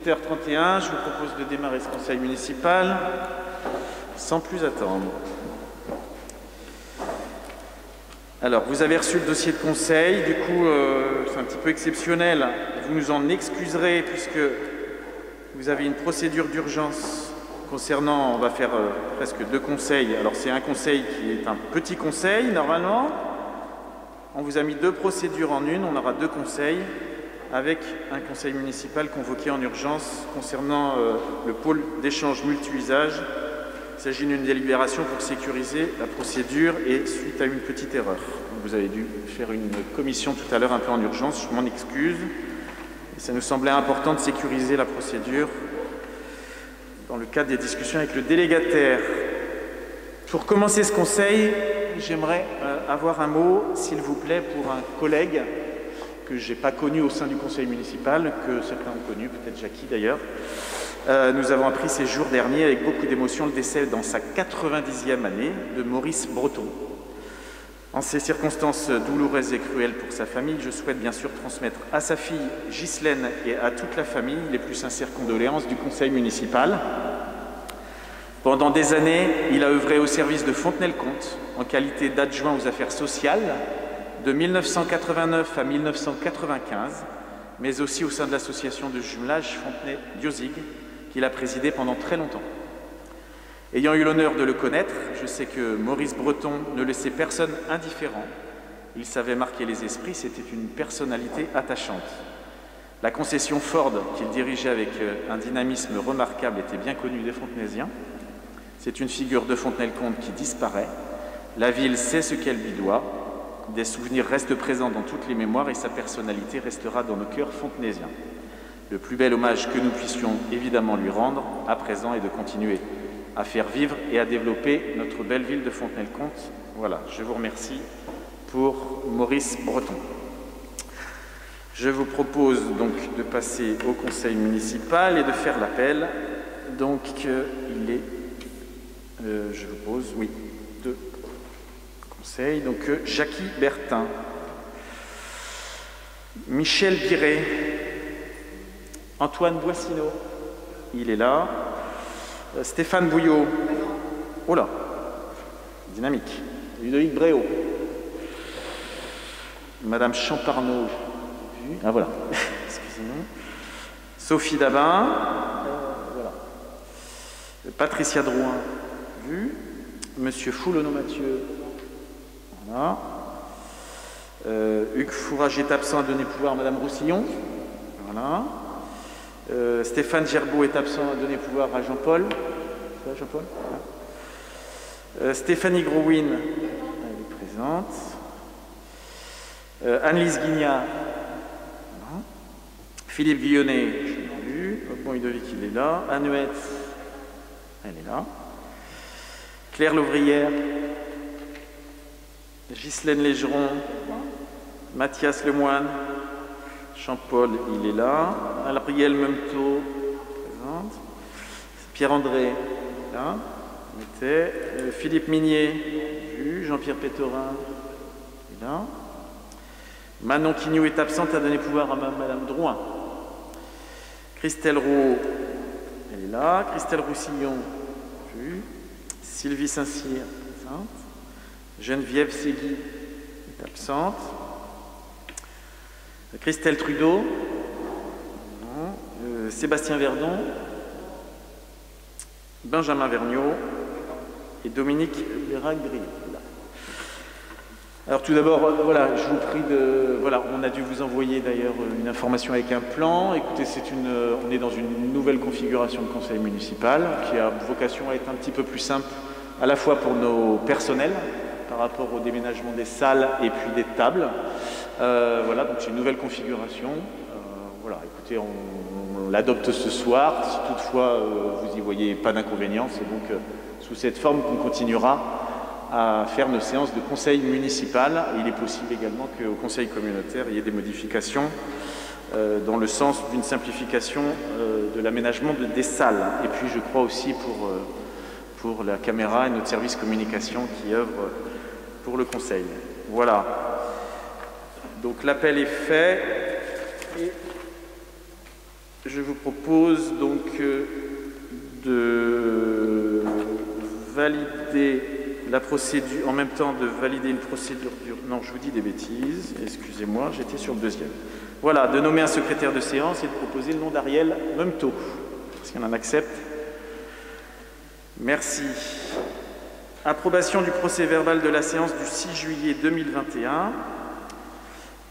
8h31, je vous propose de démarrer ce conseil municipal sans plus attendre. Alors, vous avez reçu le dossier de conseil, du coup, c'est un petit peu exceptionnel. Vous nous en excuserez puisque vous avez une procédure d'urgence concernant, on va faire presque 2 conseils. Alors, c'est un conseil qui est un petit conseil, normalement. On vous a mis 2 procédures en une, on aura 2 conseils avec un conseil municipal convoqué en urgence concernant le pôle d'échange multi-usage. Il s'agit d'une délibération pour sécuriser la procédure et suite à une petite erreur. Vous avez dû faire une commission tout à l'heure un peu en urgence, je m'en excuse. Et ça nous semblait important de sécuriser la procédure dans le cadre des discussions avec le délégataire. Pour commencer ce conseil, j'aimerais avoir un mot, s'il vous plaît, pour un collègue que je n'ai pas connu au sein du conseil municipal, que certains ont connu, peut-être Jackie d'ailleurs. Nous avons appris ces jours derniers avec beaucoup d'émotion le décès dans sa 90e année de Maurice Breton. En ces circonstances douloureuses et cruelles pour sa famille, je souhaite bien sûr transmettre à sa fille Ghislaine et à toute la famille les plus sincères condoléances du conseil municipal. Pendant des années, il a œuvré au service de Fontenay-le-Comte en qualité d'adjoint aux affaires sociales de 1989 à 1995, mais aussi au sein de l'association de jumelage Fontenay-Diozig, qu'il a présidé pendant très longtemps. Ayant eu l'honneur de le connaître, je sais que Maurice Breton ne laissait personne indifférent. Il savait marquer les esprits, c'était une personnalité attachante. La concession Ford, qu'il dirigeait avec un dynamisme remarquable, était bien connue des Fontenaisiens. C'est une figure de Fontenay-le-Comte qui disparaît. La ville sait ce qu'elle lui doit. Des souvenirs restent présents dans toutes les mémoires et sa personnalité restera dans nos cœurs fontenaisiens. Le plus bel hommage que nous puissions évidemment lui rendre à présent est de continuer à faire vivre et à développer notre belle ville de Fontenay-le-Comte. Voilà, je vous remercie pour Maurice Breton. Je vous propose donc de passer au conseil municipal et de faire l'appel. Donc, il est, je vous pose, oui, 2 conseils. Donc, Jackie Bertin, Michel Biret, Antoine Boissineau, il est là. Stéphane Bouillot, oh là, dynamique. Ludovic Bréau, Madame Champarneau, ah voilà, excusez-moi. Sophie Dabin, voilà. Patricia Drouin, vu. Monsieur Foulonneau-Mathieu, voilà. Hugues Fourage est absent, à donner pouvoir à Madame Roussillon, voilà. Stéphane Gerbeau est absent, à donner pouvoir à Jean-Paul. Ça, Jean-Paul, Stéphanie Grouin, elle est présente. Anne-Lise Guignard. Voilà. Philippe Guillonnet, je l'ai vu. Bon, Ludovic, il est là. Anouette, elle est là. Claire Louvrière. Ghislaine Légeron. Mathias Lemoine. Jean-Paul, il est là. Albriel Memto, présente. Pierre-André, là. Philippe Minier, vu. Jean-Pierre Pétorin, il est là. Manon Quignou est absente, à donner pouvoir à Madame Drouin. Christelle Roux, elle est là. Christelle Roussillon, vu. Sylvie Saint-Cyr, présente. Geneviève Ségui est absente. Christelle Trudeau, Sébastien Verdon, Benjamin Vergniaud et Dominique Bérac-Gris. Alors tout d'abord, voilà, je vous prie de... Voilà, on a dû vous envoyer d'ailleurs une information avec un plan. Écoutez, on est dans une nouvelle configuration de conseil municipal qui a vocation à être un petit peu plus simple, à la fois pour nos personnels, par rapport au déménagement des salles et puis des tables. Voilà, donc c'est une nouvelle configuration. Voilà, écoutez, on l'adopte ce soir. Si toutefois vous n'y voyez pas d'inconvénient, c'est donc sous cette forme qu'on continuera à faire nos séances de conseil municipal. Il est possible également qu'au conseil communautaire, il y ait des modifications dans le sens d'une simplification de l'aménagement des salles. Et puis je crois aussi pour la caméra et notre service communication qui œuvre pour le conseil. Voilà. Donc l'appel est fait. Et Je vous propose donc de valider la procédure, en même temps de valider une procédure non, je vous dis des bêtises, excusez-moi, j'étais sur le deuxième. Voilà, de nommer un secrétaire de séance et de proposer le nom d'Ariel Memto. Est-ce qu'il y en accepte? Merci. Approbation du procès-verbal de la séance du 6 juillet 2021.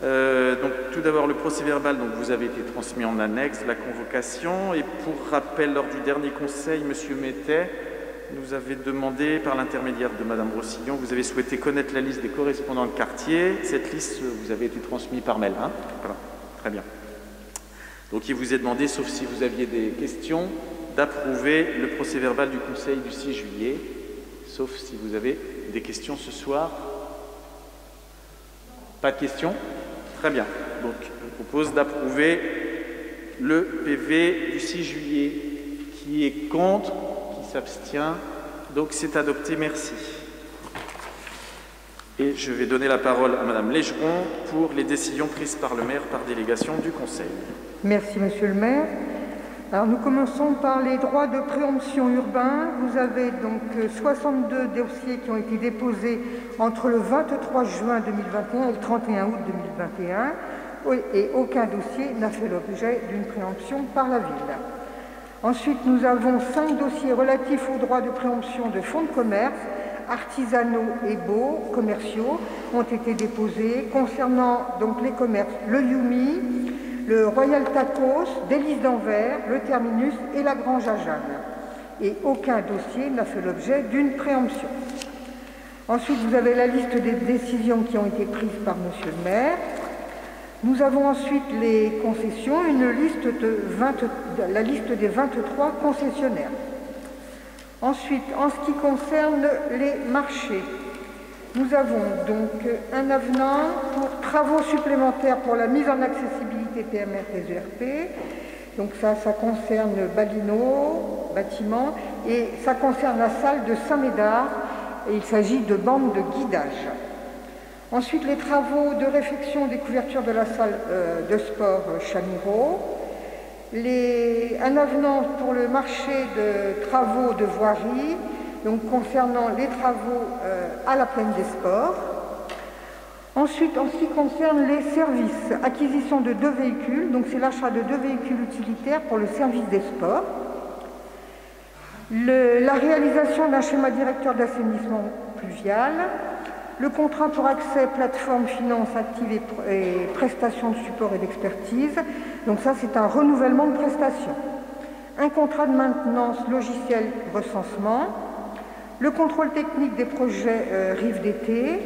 Donc, tout d'abord, le procès-verbal vous avez été transmis en annexe, la convocation. Et pour rappel, lors du dernier conseil, M. Mettet nous avait demandé, par l'intermédiaire de Mme Rossillon, vous avez souhaité connaître la liste des correspondants de quartier. Cette liste vous avait été transmise par mail. Hein, voilà. Très bien. Donc, il vous est demandé, sauf si vous aviez des questions, d'approuver le procès-verbal du conseil du 6 juillet. Sauf si vous avez des questions ce soir. Pas de questions? Très bien. Donc, je vous propose d'approuver le PV du 6 juillet. Qui est contre? Qui s'abstient? Donc, c'est adopté. Merci. Et je vais donner la parole à Mme Légeron pour les décisions prises par le maire par délégation du Conseil. Merci, Monsieur le maire. Alors, nous commençons par les droits de préemption urbains. Vous avez donc 62 dossiers qui ont été déposés entre le 23 juin 2021 et le 31 août 2021 et aucun dossier n'a fait l'objet d'une préemption par la ville. Ensuite, nous avons 5 dossiers relatifs aux droits de préemption de fonds de commerce, artisanaux et baux commerciaux ont été déposés concernant donc les commerces Le Yumi, le Royal Tacos, Délices d'Anvers, le Terminus et la Grange à Jeanne. Et aucun dossier n'a fait l'objet d'une préemption. Ensuite, vous avez la liste des décisions qui ont été prises par Monsieur le maire. Nous avons ensuite les concessions, la liste des 23 concessionnaires. Ensuite, en ce qui concerne les marchés, nous avons donc un avenant pour travaux supplémentaires pour la mise en accessibilité PMR des ERP. Donc ça concerne Balino, bâtiment, et ça concerne la salle de Saint-Médard, et il s'agit de bandes de guidage. Ensuite, les travaux de réfection des couvertures de la salle de sport Chamiro. Un avenant pour le marché de travaux de voirie, donc concernant les travaux à la Plaine des Sports. Ensuite, en ce qui concerne les services, acquisition de 2 véhicules, donc c'est l'achat de 2 véhicules utilitaires pour le service des sports. La réalisation d'un schéma directeur d'assainissement pluvial. Le contrat pour accès plateforme finance active et prestations de support et d'expertise. Donc ça, c'est un renouvellement de prestations. Un contrat de maintenance logiciel recensement. Le contrôle technique des projets rives d'été.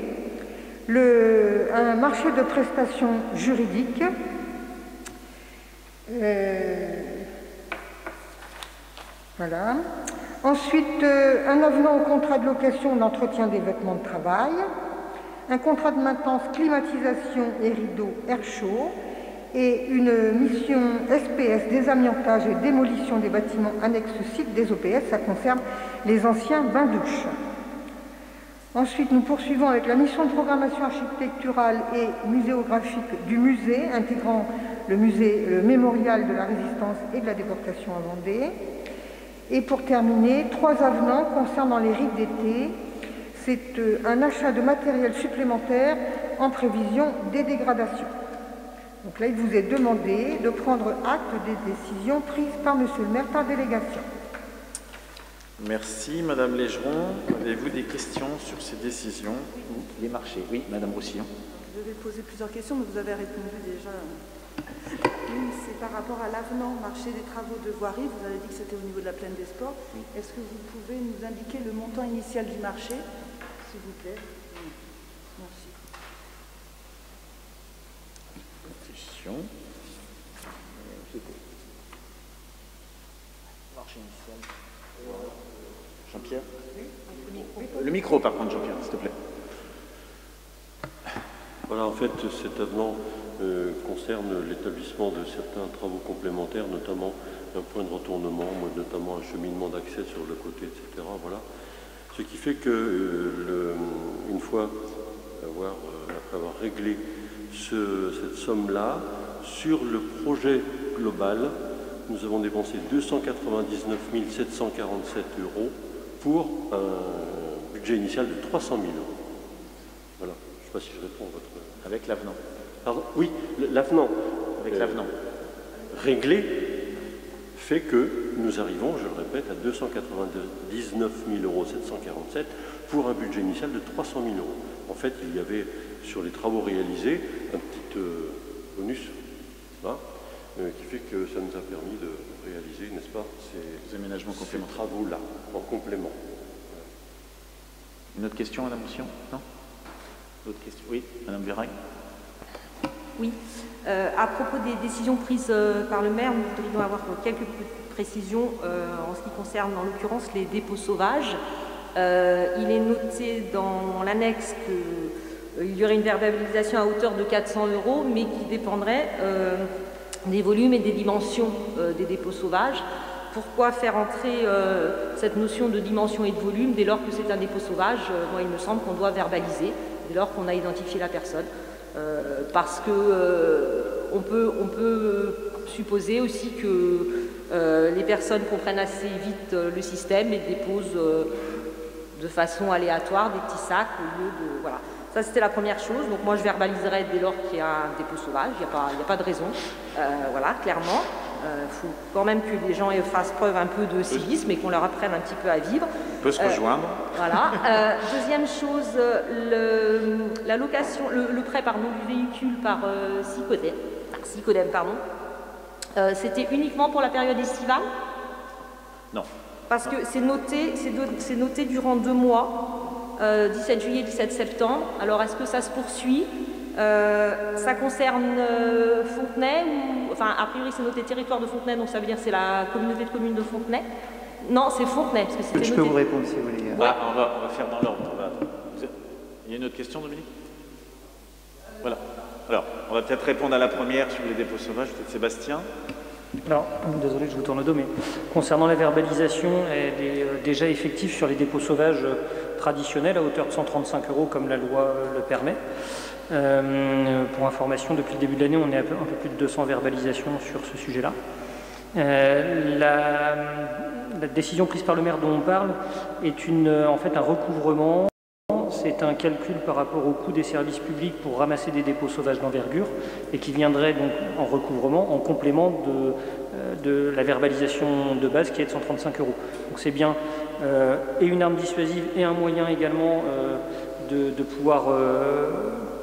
Un marché de prestations juridiques. Voilà. Ensuite, un avenant au contrat de location d'entretien des vêtements de travail. Un contrat de maintenance, climatisation et rideaux air chaud et une mission SPS désamiantage et démolition des bâtiments annexes sites des OPS, ça concerne les anciens bains-douches. Ensuite, nous poursuivons avec la mission de programmation architecturale et muséographique du musée, intégrant le mémorial de la Résistance et de la déportation en Vendée. Et pour terminer, 3 avenants concernant les rives d'été. C'est un achat de matériel supplémentaire en prévision des dégradations. Donc là, il vous est demandé de prendre acte des décisions prises par Monsieur le maire par délégation. Merci. Madame Légeron, avez-vous des questions sur ces décisions ou les marchés? Oui, Madame Roussillon. Je vais poser plusieurs questions, mais vous avez répondu déjà. Oui, c'est par rapport à l'avenant marché des travaux de voirie. Vous avez dit que c'était au niveau de la Plaine des Sports. Oui. Est-ce que vous pouvez nous indiquer le montant initial du marché, s'il vous plaît? Merci. Question. Marché initial. Jean-Pierre? Le micro, par contre, Jean-Pierre, s'il te plaît. Voilà, en fait, cet avenant concerne l'établissement de certains travaux complémentaires, notamment un point de retournement, notamment un cheminement d'accès sur le côté, etc. Voilà. Ce qui fait que, une fois après avoir réglé cette somme-là, sur le projet global, nous avons dépensé 299 747 € pour un budget initial de 300 000 €. Voilà, je ne sais pas si je réponds à votre... Avec l'avenant. Pardon? Oui, l'avenant. Avec l'avenant. Réglé fait que nous arrivons, je le répète, à 299 747 € pour un budget initial de 300 000 €. En fait, il y avait sur les travaux réalisés un petit bonus là, qui fait que ça nous a permis de réaliser, n'est-ce pas, ces aménagements complémentaires. Travaux-là, en complément. Une autre question à la motion? Non? D'autres questions? Oui, Madame Vérac. Oui. À propos des décisions prises par le maire, nous voudrions avoir quelques précisions en ce qui concerne, en l'occurrence, les dépôts sauvages. Il est noté dans l'annexe qu'il y aurait une verbalisation à hauteur de 400 €, mais qui dépendrait des volumes et des dimensions des dépôts sauvages. Pourquoi faire entrer cette notion de dimension et de volume dès lors que c'est un dépôt sauvage? Moi, il me semble qu'on doit verbaliser dès lors qu'on a identifié la personne. Parce que on peut supposer aussi que les personnes comprennent assez vite le système et déposent de façon aléatoire des petits sacs au lieu de... Voilà. Ça, c'était la première chose. Donc moi, je verbaliserai dès lors qu'il y a un dépôt sauvage. Il n'y a pas de raison. Voilà, clairement. Il faut quand même que les gens fassent preuve un peu de civisme et qu'on leur apprenne un petit peu à vivre. On peut se rejoindre. Voilà. Deuxième chose, la location, le prêt du véhicule par Sicodem, c'était uniquement pour la période estivale? Non. Parce que c'est noté durant 2 mois, 17 juillet, 17 septembre. Alors est-ce que ça se poursuit? Ça concerne Fontenay ou... Enfin, a priori, c'est noté territoire de Fontenay, donc ça veut dire que c'est la communauté de communes de Fontenay. Non, c'est Fontenay, parce que c'était noté... Je peux vous répondre si vous voulez. On va faire dans l'ordre. Il y a une autre question, Dominique? Voilà. Alors, on va peut-être répondre à la première sur les dépôts sauvages, peut-être Sébastien. Alors, désolé, je vous tourne le dos, mais concernant la verbalisation, elle est déjà effective sur les dépôts sauvages traditionnels à hauteur de 135 € comme la loi le permet. Pour information, depuis le début de l'année, on est à un peu plus de 200 verbalisations sur ce sujet-là. La décision prise par le maire dont on parle est en fait un recouvrement. C'est un calcul par rapport au coût des services publics pour ramasser des dépôts sauvages d'envergure et qui viendrait donc en recouvrement, en complément de la verbalisation de base qui est de 135 €. Donc c'est bien et une arme dissuasive et un moyen également de pouvoir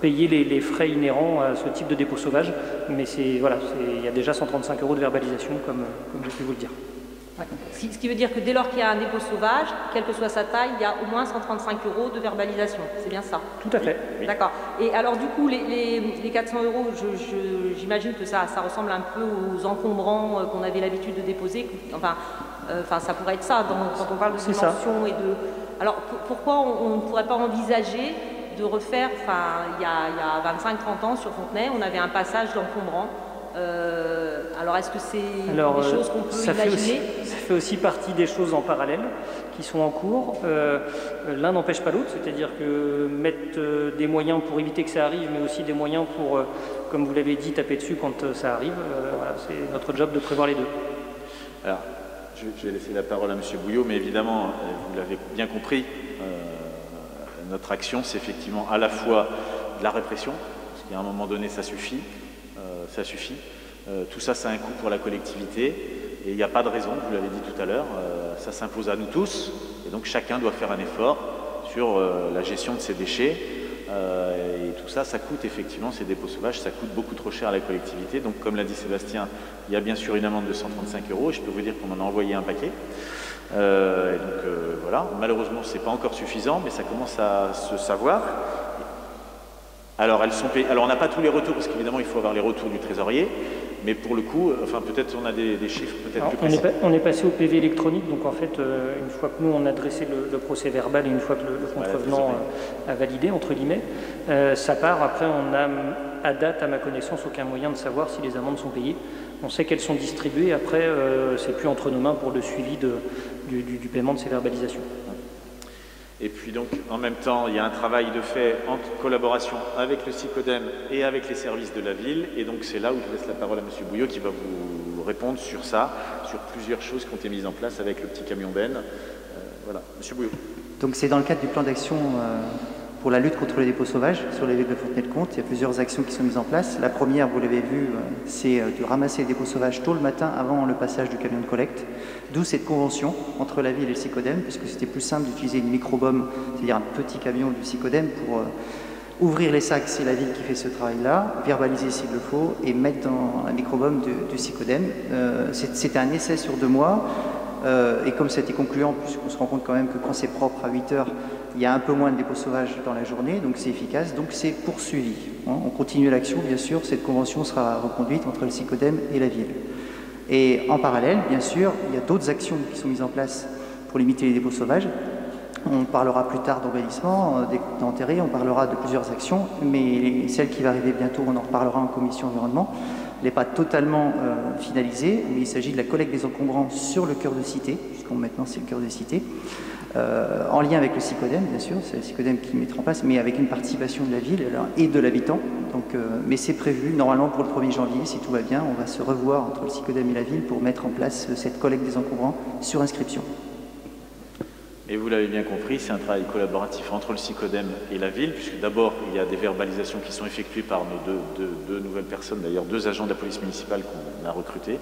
payer les frais inhérents à ce type de dépôt sauvage. Mais voilà, il y a déjà 135 € de verbalisation, comme j'ai pu vous le dire. Ouais. Ce qui veut dire que dès lors qu'il y a un dépôt sauvage, quelle que soit sa taille, il y a au moins 135 € de verbalisation. C'est bien ça? Tout à fait. Oui. D'accord. Et alors du coup, les 400 €, j'imagine que ça ressemble un peu aux encombrants qu'on avait l'habitude de déposer. Enfin, ça pourrait être ça quand on parle de dimension et de... Alors pourquoi on ne pourrait pas envisager de refaire, il y a 25-30 ans sur Fontenay, on avait un passage d'encombrant. Alors est-ce que c'est des choses qu'on peut imaginer? Ça fait aussi partie des choses en parallèle qui sont en cours. L'un n'empêche pas l'autre, c'est-à-dire que mettre des moyens pour éviter que ça arrive, mais aussi des moyens pour, comme vous l'avez dit, taper dessus quand ça arrive. Voilà, c'est notre job de prévoir les deux. Alors, je vais laisser la parole à M. Bouillot, mais évidemment, vous l'avez bien compris, notre action, c'est effectivement à la fois de la répression, parce qu'à un moment donné, ça suffit. Tout ça, ça a un coût pour la collectivité, et il n'y a pas de raison, vous l'avez dit tout à l'heure, ça s'impose à nous tous, et donc chacun doit faire un effort sur la gestion de ses déchets, et tout ça, ça coûte effectivement, ces dépôts sauvages, ça coûte beaucoup trop cher à la collectivité. Donc comme l'a dit Sébastien, il y a bien sûr une amende de 135 €, et je peux vous dire qu'on en a envoyé un paquet. Voilà, malheureusement c'est pas encore suffisant, mais ça commence à se savoir. Alors elles sont payées. Alors on n'a pas tous les retours, parce qu'évidemment il faut avoir les retours du trésorier, mais pour le coup, enfin peut-être on a des chiffres peut-être plus précis. On est passé au PV électronique, donc en fait une fois que nous on a dressé le procès verbal et une fois que le contrevenant a validé entre guillemets, ça part. Après on a à date, à ma connaissance, aucun moyen de savoir si les amendes sont payées. On sait qu'elles sont distribuées, après c'est plus entre nos mains pour le suivi du paiement de ces verbalisations. Et puis donc, en même temps, il y a un travail de fait en collaboration avec le Sicodem et avec les services de la ville. Et donc, c'est là où je laisse la parole à M. Bouillot qui va vous vous répondre sur ça, sur plusieurs choses qui ont été mises en place avec le petit camion Ben. Voilà, Monsieur Bouillot. Donc c'est dans le cadre du plan d'action pour la lutte contre les dépôts sauvages sur les villes de Fontenay-le-Comte. Il y a plusieurs actions qui sont mises en place. La première, vous l'avez vu, c'est de ramasser les dépôts sauvages tôt le matin avant le passage du camion de collecte. D'où cette convention entre la ville et le SICODEM, puisque c'était plus simple d'utiliser une microbombe, c'est-à-dire un petit camion du SICODEM pour ouvrir les sacs, c'est la ville qui fait ce travail-là, verbaliser s'il le faut et mettre dans un microbombe du SICODEM. C'était un essai sur 2 mois. Et comme ça a été concluant, puisqu'on se rend compte quand même que quand c'est propre à 8 heures, il y a un peu moins de dépôts sauvages dans la journée, donc c'est efficace, donc c'est poursuivi. On continue l'action, bien sûr, cette convention sera reconduite entre le SICODEM et la ville. Et en parallèle, bien sûr, il y a d'autres actions qui sont mises en place pour limiter les dépôts sauvages. On parlera plus tard d'embellissement, d'enterrer, on parlera de plusieurs actions, mais celle qui va arriver bientôt, on en reparlera en commission environnement. Elle n'est pas totalement finalisée, mais il s'agit de la collecte des encombrants sur le cœur de cité, puisqu'on maintenant c'est le cœur de cité, en lien avec le SICODEM, bien sûr, c'est le SICODEM qui le mettra en place, mais avec une participation de la ville et de l'habitant. Mais c'est prévu, normalement pour le 1er janvier, si tout va bien, on va se revoir entre le SICODEM et la ville pour mettre en place cette collecte des encombrants sur inscription. Et vous l'avez bien compris, c'est un travail collaboratif entre le SICODEM et la ville, puisque d'abord, il y a des verbalisations qui sont effectuées par nos deux nouvelles personnes, d'ailleurs 2 agents de la police municipale qu'on a recrutés.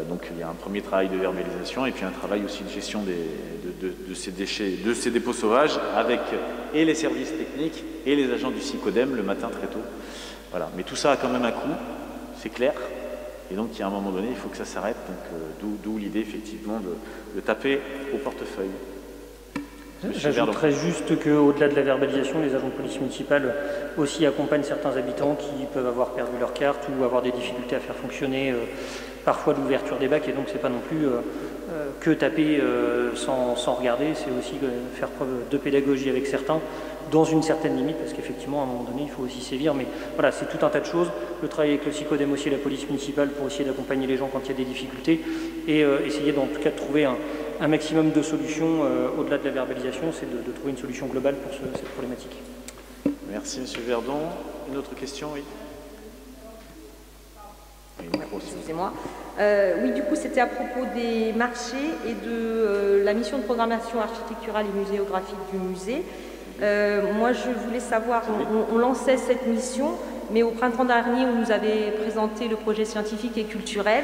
Donc il y a un premier travail de verbalisation et puis un travail aussi de gestion de ces déchets, de ces dépôts sauvages, avec et les services techniques et les agents du SICODEM le matin très tôt. Voilà. Mais tout ça a quand même un coût, c'est clair. Et donc, il y a un moment donné, il faut que ça s'arrête. D'où l'idée, effectivement, de taper au portefeuille. J'ajouterais juste qu'au-delà de la verbalisation, les agents de police municipale aussi accompagnent certains habitants qui peuvent avoir perdu leur carte ou avoir des difficultés à faire fonctionner parfois l'ouverture des bacs. Et donc, c'est pas non plus que taper sans regarder, c'est aussi faire preuve de pédagogie avec certains, dans une certaine limite, parce qu'effectivement, à un moment donné, il faut aussi sévir. Mais voilà, c'est tout un tas de choses. Le travail avec le SICODEM aussi et la police municipale pour essayer d'accompagner les gens quand il y a des difficultés et essayer, en tout cas, de trouver un maximum de solutions au-delà de la verbalisation, c'est de trouver une solution globale pour cette problématique. Merci, M. Verdon. Une autre question, oui. Excusez-moi. Oui, du coup, c'était à propos des marchés et de la mission de programmation architecturale et muséographique du musée. Moi, je voulais savoir, on lançait cette mission, mais au printemps dernier, on nous avait présenté le projet scientifique et culturel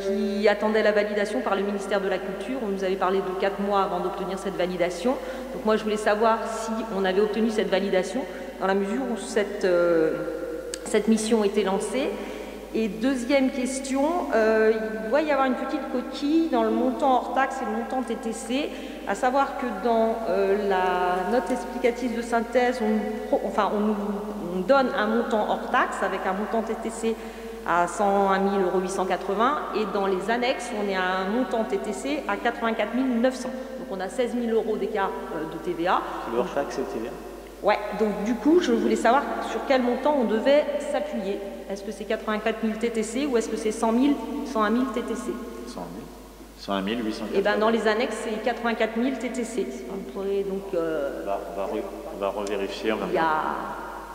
qui attendait la validation par le ministère de la Culture. On nous avait parlé de 4 mois avant d'obtenir cette validation. Donc moi, je voulais savoir si on avait obtenu cette validation dans la mesure où cette mission était lancée. Et deuxième question, il doit y avoir une petite coquille dans le montant hors taxe et le montant TTC, à savoir que dans la note explicative de synthèse, on donne un montant hors taxe avec un montant TTC à 101 880 € et dans les annexes, on est à un montant TTC à 84 900. Donc on a 16 000 € d'écart de TVA. Le hors taxe et TVA. Ouais, donc du coup, je voulais savoir sur quel montant on devait s'appuyer. Est-ce que c'est 84 000 TTC ou est-ce que c'est 101 000 TTC 101 880. Et bien dans les annexes, c'est 84 000 TTC. On pourrait donc... on va revérifier. On va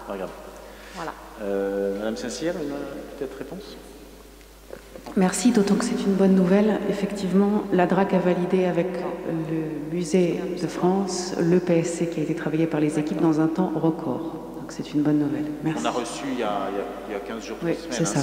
regarder. Voilà. Madame Saint-Cyr, une peut-être réponse? Merci, d'autant que c'est une bonne nouvelle. Effectivement, la DRAC a validé avec le Musée de France le PSC qui a été travaillé par les équipes dans un temps record. Donc c'est une bonne nouvelle. Merci. On a reçu il y a 15 jours, 3 oui, semaines. C'est ça.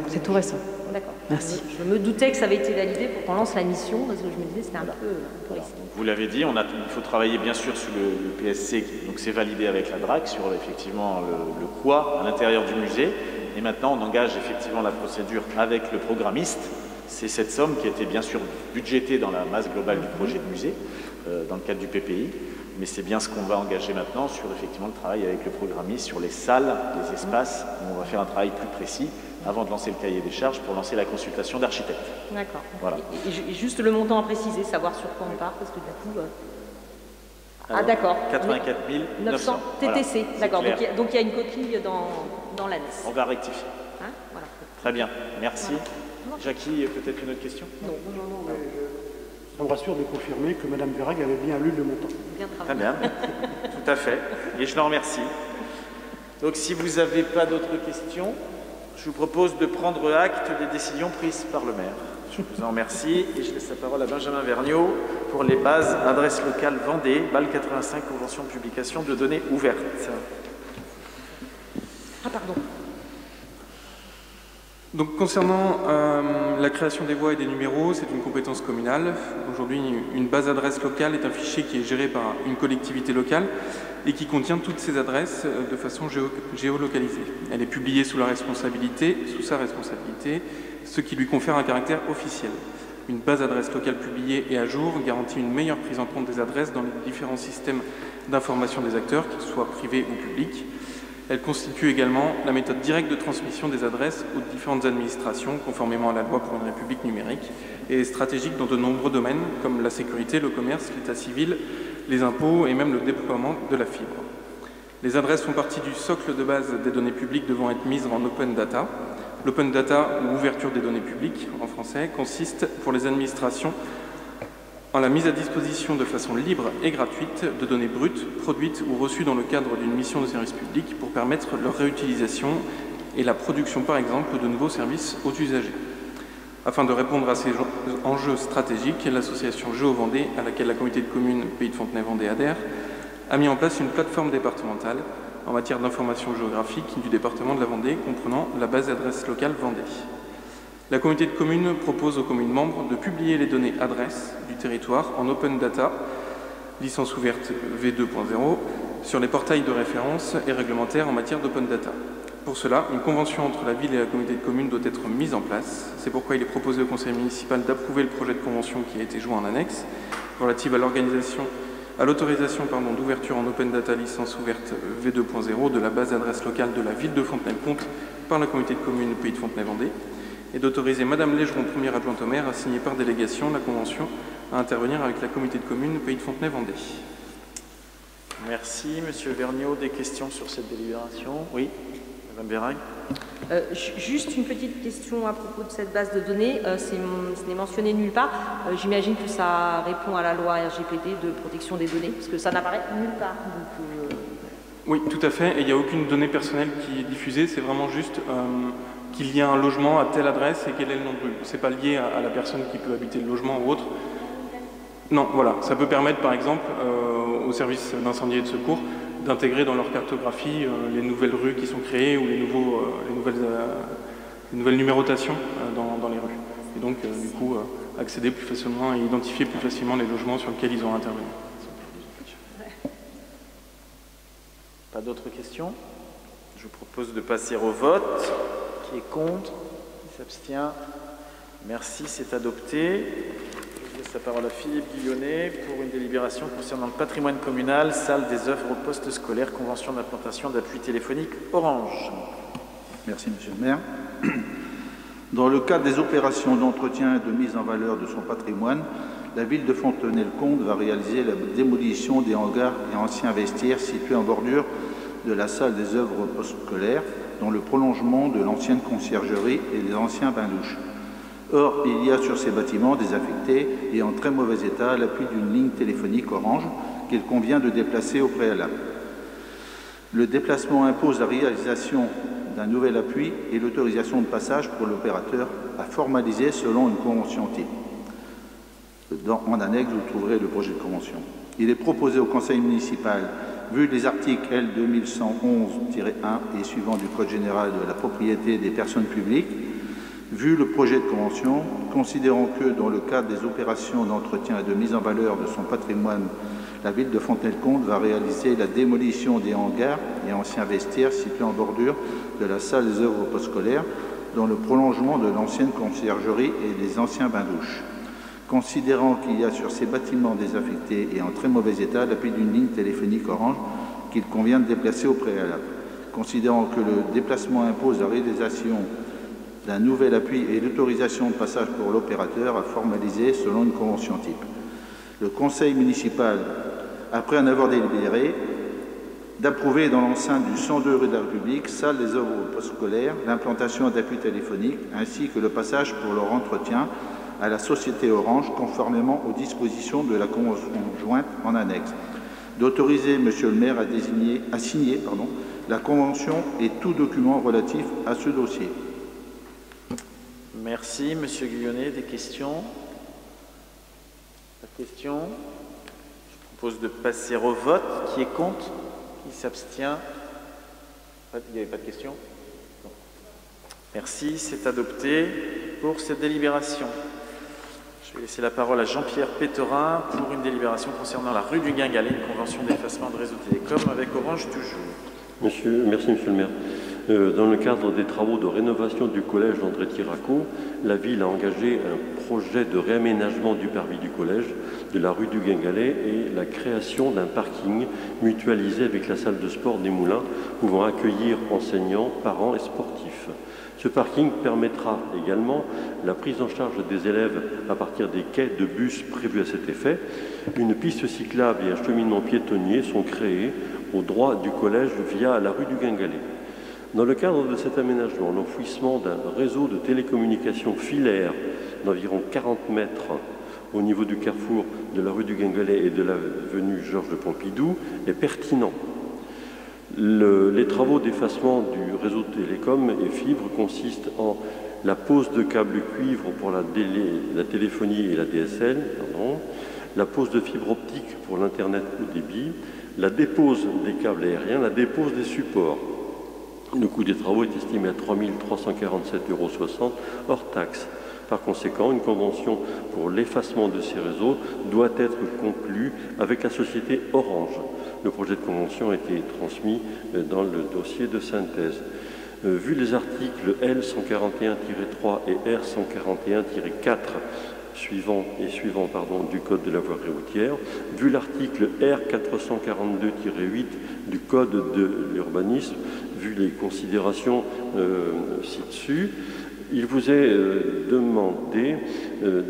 C'est tout récent. D'accord. Merci. Je me doutais que ça avait été validé pour qu'on lance la mission, parce que je me disais que c'était un peu risqué. Vous l'avez dit, il faut travailler bien sûr sur le PSC, donc c'est validé avec la DRAC, sur effectivement le quoi à l'intérieur du musée. Et maintenant, on engage effectivement la procédure avec le programmiste. C'est cette somme qui a été bien sûr budgétée dans la masse globale du projet de musée, dans le cadre du PPI. Mais c'est bien ce qu'on va engager maintenant sur effectivement le travail avec le programmiste, sur les salles, les espaces, où on va faire un travail plus précis avant de lancer le cahier des charges pour lancer la consultation d'architecte. D'accord. Voilà. Et juste le montant à préciser, savoir sur quoi on part, parce que du coup... Alors, d'accord. 84 900 TTC, voilà, d'accord. Donc il y a une coquille dans l'ANES. On va rectifier. Hein, voilà. Très bien, merci. Voilà. Jackie, peut-être une autre question? Non, mais ça me rassure de confirmer que Mme Verhaeg avait bien lu le montant. Bien Très travaillé. bien, tout à fait. Et je l'en remercie. Donc si vous n'avez pas d'autres questions, Je vous propose de prendre acte des décisions prises par le maire. Je vous en remercie et je laisse la parole à Benjamin Vergniaud pour les bases adresse locale Vendée, BAL 85, convention de publication de données ouvertes. Ah, pardon. Donc concernant la création des voies et des numéros, c'est une compétence communale. Aujourd'hui, une base adresse locale est un fichier qui est géré par une collectivité locale et qui contient toutes ces adresses de façon géolocalisée. Elle est publiée sous sa responsabilité, ce qui lui confère un caractère officiel. Une base adresse locale publiée et à jour garantit une meilleure prise en compte des adresses dans les différents systèmes d'information des acteurs, qu'ils soient privés ou publics. Elle constitue également la méthode directe de transmission des adresses aux différentes administrations, conformément à la loi pour une république numérique, et est stratégique dans de nombreux domaines, comme la sécurité, le commerce, l'état civil, les impôts et même le déploiement de la fibre. Les adresses font partie du socle de base des données publiques devant être mises en open data. L'open data, ou ouverture des données publiques en français, consiste pour les administrations en la mise à disposition de façon libre et gratuite de données brutes, produites ou reçues dans le cadre d'une mission de service public pour permettre leur réutilisation et la production, par exemple, de nouveaux services aux usagers. Afin de répondre à ces enjeux stratégiques, l'association GeoVendée, à laquelle la communauté de communes Pays de Fontenay-Vendée adhère, a mis en place une plateforme départementale en matière d'information géographique du département de la Vendée, comprenant la base d'adresse locale Vendée. La communauté de communes propose aux communes membres de publier les données adresses du territoire en open data, licence ouverte V2.0, sur les portails de référence et réglementaires en matière d'open data. Pour cela, une convention entre la ville et la communauté de communes doit être mise en place. C'est pourquoi il est proposé au conseil municipal d'approuver le projet de convention qui a été joint en annexe, relative à l'autorisation d'ouverture en open data licence ouverte V2.0 de la base adresse locale de la ville de Fontenay-le-Comte par la communauté de communes Pays de Fontenay-Vendée, et d'autoriser Madame Légeron, première adjointe au maire, à signer par délégation la convention à intervenir avec la communauté de communes Pays de Fontenay-Vendée. Merci. Monsieur Vergniaud, des questions sur cette délibération? Oui. Madame Bérag. Juste une petite question à propos de cette base de données. Ce n'est mentionné nulle part. J'imagine que ça répond à la loi RGPD de protection des données, parce que ça n'apparaît nulle part. Donc, Oui, tout à fait. Et il n'y a aucune donnée personnelle qui est diffusée. C'est vraiment juste qu'il y a un logement à telle adresse et quel est le nom de rue. Ce n'est pas lié à la personne qui peut habiter le logement ou autre. Non, voilà. Ça peut permettre, par exemple, aux services d'incendie et de secours d'intégrer dans leur cartographie les nouvelles rues qui sont créées ou les nouvelles numérotations dans les rues. Et donc, du coup, accéder plus facilement et identifier plus facilement les logements sur lesquels ils ont intervenu. Pas d'autres questions? Je vous propose de passer au vote. Qui est contre? Qui s'abstient? Merci, c'est adopté. Je laisse la parole à Philippe Guillonnet pour une délibération concernant le patrimoine communal, salle des œuvres post-scolaires, convention d'implantation d'appui téléphonique Orange. Merci, Monsieur le maire. Dans le cadre des opérations d'entretien et de mise en valeur de son patrimoine, la ville de Fontenay-le-Comte va réaliser la démolition des hangars et anciens vestiaires situés en bordure de la salle des œuvres post-scolaires, dans le prolongement de l'ancienne conciergerie et des anciens bains-douches. Or, il y a sur ces bâtiments désaffectés et en très mauvais état l'appui d'une ligne téléphonique Orange qu'il convient de déplacer au préalable. Le déplacement impose la réalisation d'un nouvel appui et l'autorisation de passage pour l'opérateur à formaliser selon une convention type. En annexe, vous trouverez le projet de convention. Il est proposé au conseil municipal, vu les articles L 2111-1 et suivants du Code général de la propriété des personnes publiques, vu le projet de convention, considérant que dans le cadre des opérations d'entretien et de mise en valeur de son patrimoine, la ville de Fontenay-le-Comte va réaliser la démolition des hangars et anciens vestiaires situés en bordure de la salle des œuvres postscholaires, dans le prolongement de l'ancienne conciergerie et des anciens bains-douches. Considérant qu'il y a sur ces bâtiments désaffectés et en très mauvais état l'appui d'une ligne téléphonique Orange qu'il convient de déplacer au préalable. Considérant que le déplacement impose la réalisation d'un nouvel appui et l'autorisation de passage pour l'opérateur à formaliser selon une convention type. Le conseil municipal, après en avoir délibéré, d'approuver dans l'enceinte du 102 rue de la République, salle des œuvres postscholaires, l'implantation d'appui téléphonique ainsi que le passage pour leur entretien à la société Orange conformément aux dispositions de la convention jointe en annexe. D'autoriser Monsieur le maire à signer la Convention et tout document relatif à ce dossier. Merci. Monsieur Guyonnet, des questions? Pas de questions? Je propose de passer au vote. Qui est contre? Qui s'abstient? Il n'y avait pas de questions? Non. Merci. C'est adopté pour cette délibération. Je vais laisser la parole à Jean-Pierre Péterin pour une délibération concernant la rue du Guingalet, une convention d'effacement de réseau télécom avec Orange toujours. Merci, monsieur le maire. Dans le cadre des travaux de rénovation du collège André Tiraco, la ville a engagé un projet de réaménagement du parvis du collège, de la rue du Guingalet et la création d'un parking mutualisé avec la salle de sport des Moulins, pouvant accueillir enseignants, parents et sportifs. Ce parking permettra également la prise en charge des élèves à partir des quais de bus prévus à cet effet. Une piste cyclable et un cheminement piétonnier sont créés au droit du collège via la rue du Guingalet. Dans le cadre de cet aménagement, l'enfouissement d'un réseau de télécommunications filaire d'environ 40 mètres au niveau du carrefour de la rue du Guingalet et de l'avenue Georges de Pompidou est pertinent. Les travaux d'effacement du réseau télécom et fibre consistent en la pose de câbles cuivre pour la téléphonie et la DSL, la pose de fibre optique pour l'Internet haut débit, la dépose des câbles aériens, la dépose des supports. Le coût des travaux est estimé à 3 347,60 € hors taxe. Par conséquent, une convention pour l'effacement de ces réseaux doit être conclue avec la société Orange. Le projet de convention a été transmis dans le dossier de synthèse. Vu les articles L141-3 et R141-4 suivants du Code de la voirie routière, vu l'article R442-8 du Code de l'urbanisme, vu les considérations ci-dessus, il vous est demandé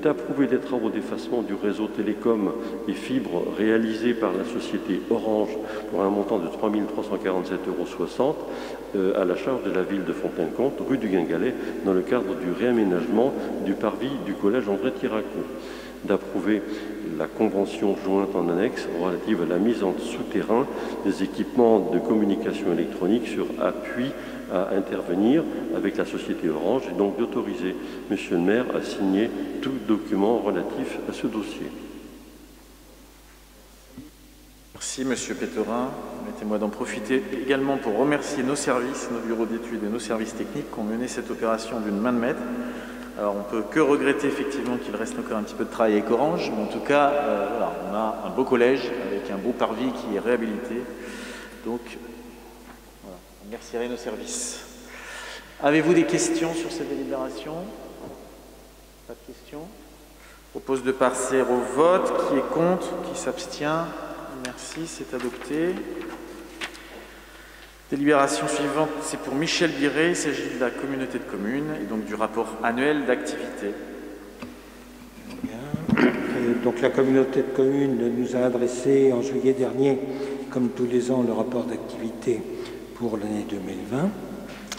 d'approuver les travaux d'effacement du réseau télécom et fibre réalisés par la société Orange pour un montant de 3 347,60 € à la charge de la ville de Fontaine-Comte, rue du Guingalet, dans le cadre du réaménagement du parvis du collège André Tiraco. D'approuver la convention jointe en annexe relative à la mise en souterrain des équipements de communication électronique sur appui à intervenir avec la société Orange et donc d'autoriser monsieur le maire à signer tout document relatif à ce dossier. Merci monsieur Péterin. Permettez-moi d'en profiter également pour remercier nos services, nos bureaux d'études et nos services techniques qui ont mené cette opération d'une main de maître. Alors on ne peut que regretter effectivement qu'il reste encore un petit peu de travail avec Orange, mais en tout cas, voilà, on a un beau collège avec un beau parvis qui est réhabilité. Donc, voilà, on remercierait nos services. Avez-vous des questions sur cette délibération? Pas de questions? Je propose de passer au vote. Qui est contre? Qui s'abstient? Merci, c'est adopté. Délibération suivante, c'est pour Michel Biret, il s'agit de la communauté de communes et donc du rapport annuel d'activité. Donc la communauté de communes nous a adressé en juillet dernier, comme tous les ans, le rapport d'activité pour l'année 2020.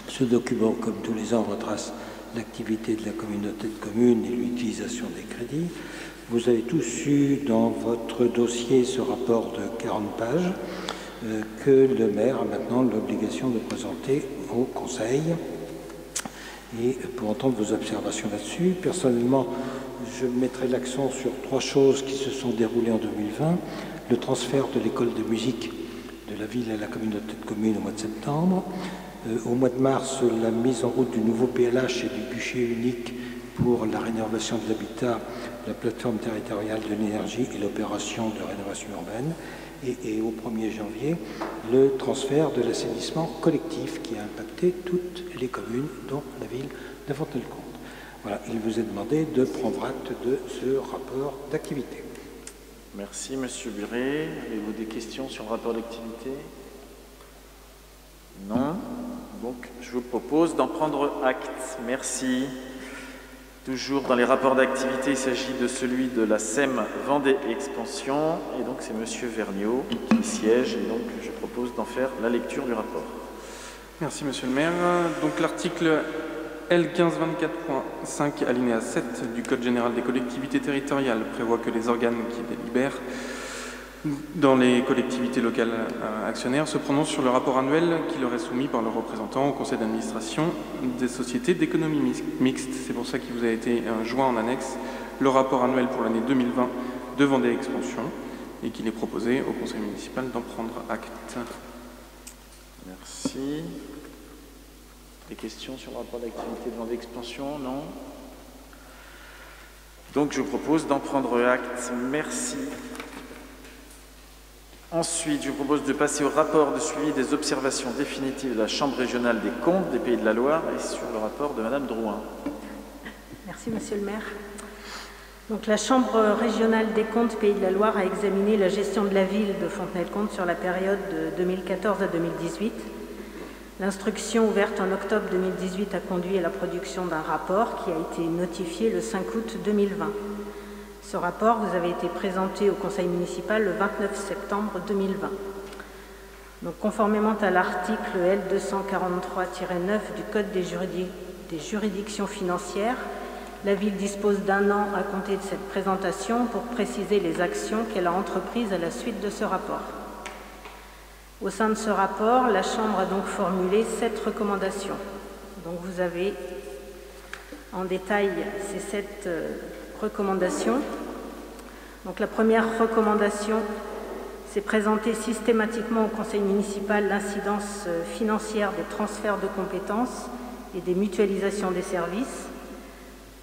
Ce document, comme tous les ans, retrace l'activité de la communauté de communes et l'utilisation des crédits. Vous avez tous eu dans votre dossier ce rapport de 40 pages. Que le maire a maintenant l'obligation de présenter au Conseil. Et pour entendre vos observations là-dessus, personnellement, je mettrai l'accent sur 3 choses qui se sont déroulées en 2020. Le transfert de l'école de musique de la ville à la communauté de communes au mois de septembre. Au mois de mars, la mise en route du nouveau PLH et du guichet unique pour la rénovation de l'habitat, la plateforme territoriale de l'énergie et l'opération de rénovation urbaine. Et au 1er janvier, le transfert de l'assainissement collectif qui a impacté toutes les communes, dont la ville de Fontenay-le-Comte. Voilà, il vous est demandé de prendre acte de ce rapport d'activité. Merci, monsieur Biret. Avez-vous des questions sur le rapport d'activité? Non. Donc, je vous propose d'en prendre acte. Merci. Toujours dans les rapports d'activité, il s'agit de celui de la SEM Vendée Expansion. Et donc, c'est monsieur Vergniaud qui siège. Et donc, je propose d'en faire la lecture du rapport. Merci, monsieur le maire. Donc, l'article L1524.5, alinéa 7 du Code général des collectivités territoriales prévoit que les organes qui délibèrent dans les collectivités locales actionnaires se prononcent sur le rapport annuel qui leur est soumis par leurs représentants au conseil d'administration des sociétés d'économie mixte. C'est pour ça qu'il vous a été joint en annexe le rapport annuel pour l'année 2020 de Vendée Expansion et qu'il est proposé au conseil municipal d'en prendre acte. Merci. Des questions sur le rapport d'activité de Vendée Expansion? Non. Donc je vous propose d'en prendre acte. Merci. Ensuite, je vous propose de passer au rapport de suivi des observations définitives de la Chambre régionale des comptes des Pays de la Loire et sur le rapport de Madame Drouin. Merci, Monsieur le maire. Donc, la Chambre régionale des comptes Pays de la Loire a examiné la gestion de la ville de Fontenay-le-Comte sur la période de 2014 à 2018. L'instruction ouverte en octobre 2018 a conduit à la production d'un rapport qui a été notifié le 5 août 2020. Ce rapport vous avait été présenté au conseil municipal le 29 septembre 2020. Donc, conformément à l'article L243-9 du Code des juridictions financières, la ville dispose d'un an à compter de cette présentation pour préciser les actions qu'elle a entreprises à la suite de ce rapport. Au sein de ce rapport, la Chambre a donc formulé 7 recommandations. Donc vous avez en détail ces 7 recommandations. Donc la première recommandation, c'est présenter systématiquement au conseil municipal l'incidence financière des transferts de compétences et des mutualisations des services.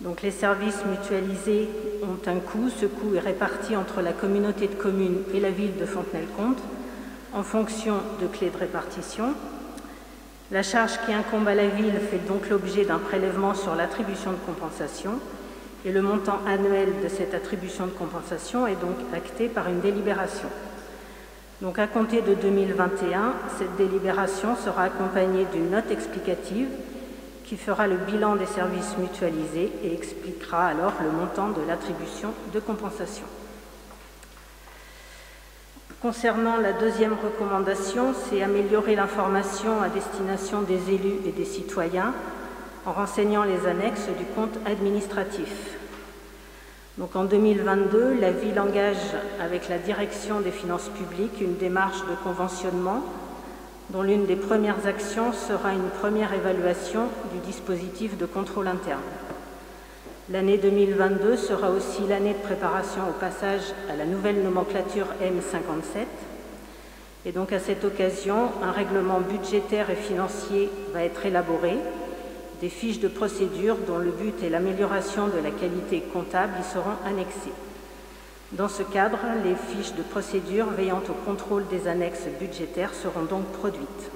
Donc les services mutualisés ont un coût. Ce coût est réparti entre la communauté de communes et la ville de Fontenay-le-Comte en fonction de clés de répartition. La charge qui incombe à la ville fait donc l'objet d'un prélèvement sur l'attribution de compensation et le montant annuel de cette attribution de compensation est donc acté par une délibération. Donc à compter de 2021, cette délibération sera accompagnée d'une note explicative qui fera le bilan des services mutualisés et expliquera alors le montant de l'attribution de compensation. Concernant la deuxième recommandation, c'est améliorer l'information à destination des élus et des citoyens en renseignant les annexes du compte administratif. Donc en 2022, la ville engage avec la direction des finances publiques une démarche de conventionnement dont l'une des premières actions sera une première évaluation du dispositif de contrôle interne. L'année 2022 sera aussi l'année de préparation au passage à la nouvelle nomenclature M57. Et donc à cette occasion, un règlement budgétaire et financier va être élaboré. Des fiches de procédure dont le but est l'amélioration de la qualité comptable y seront annexées. Dans ce cadre, les fiches de procédure veillant au contrôle des annexes budgétaires seront donc produites.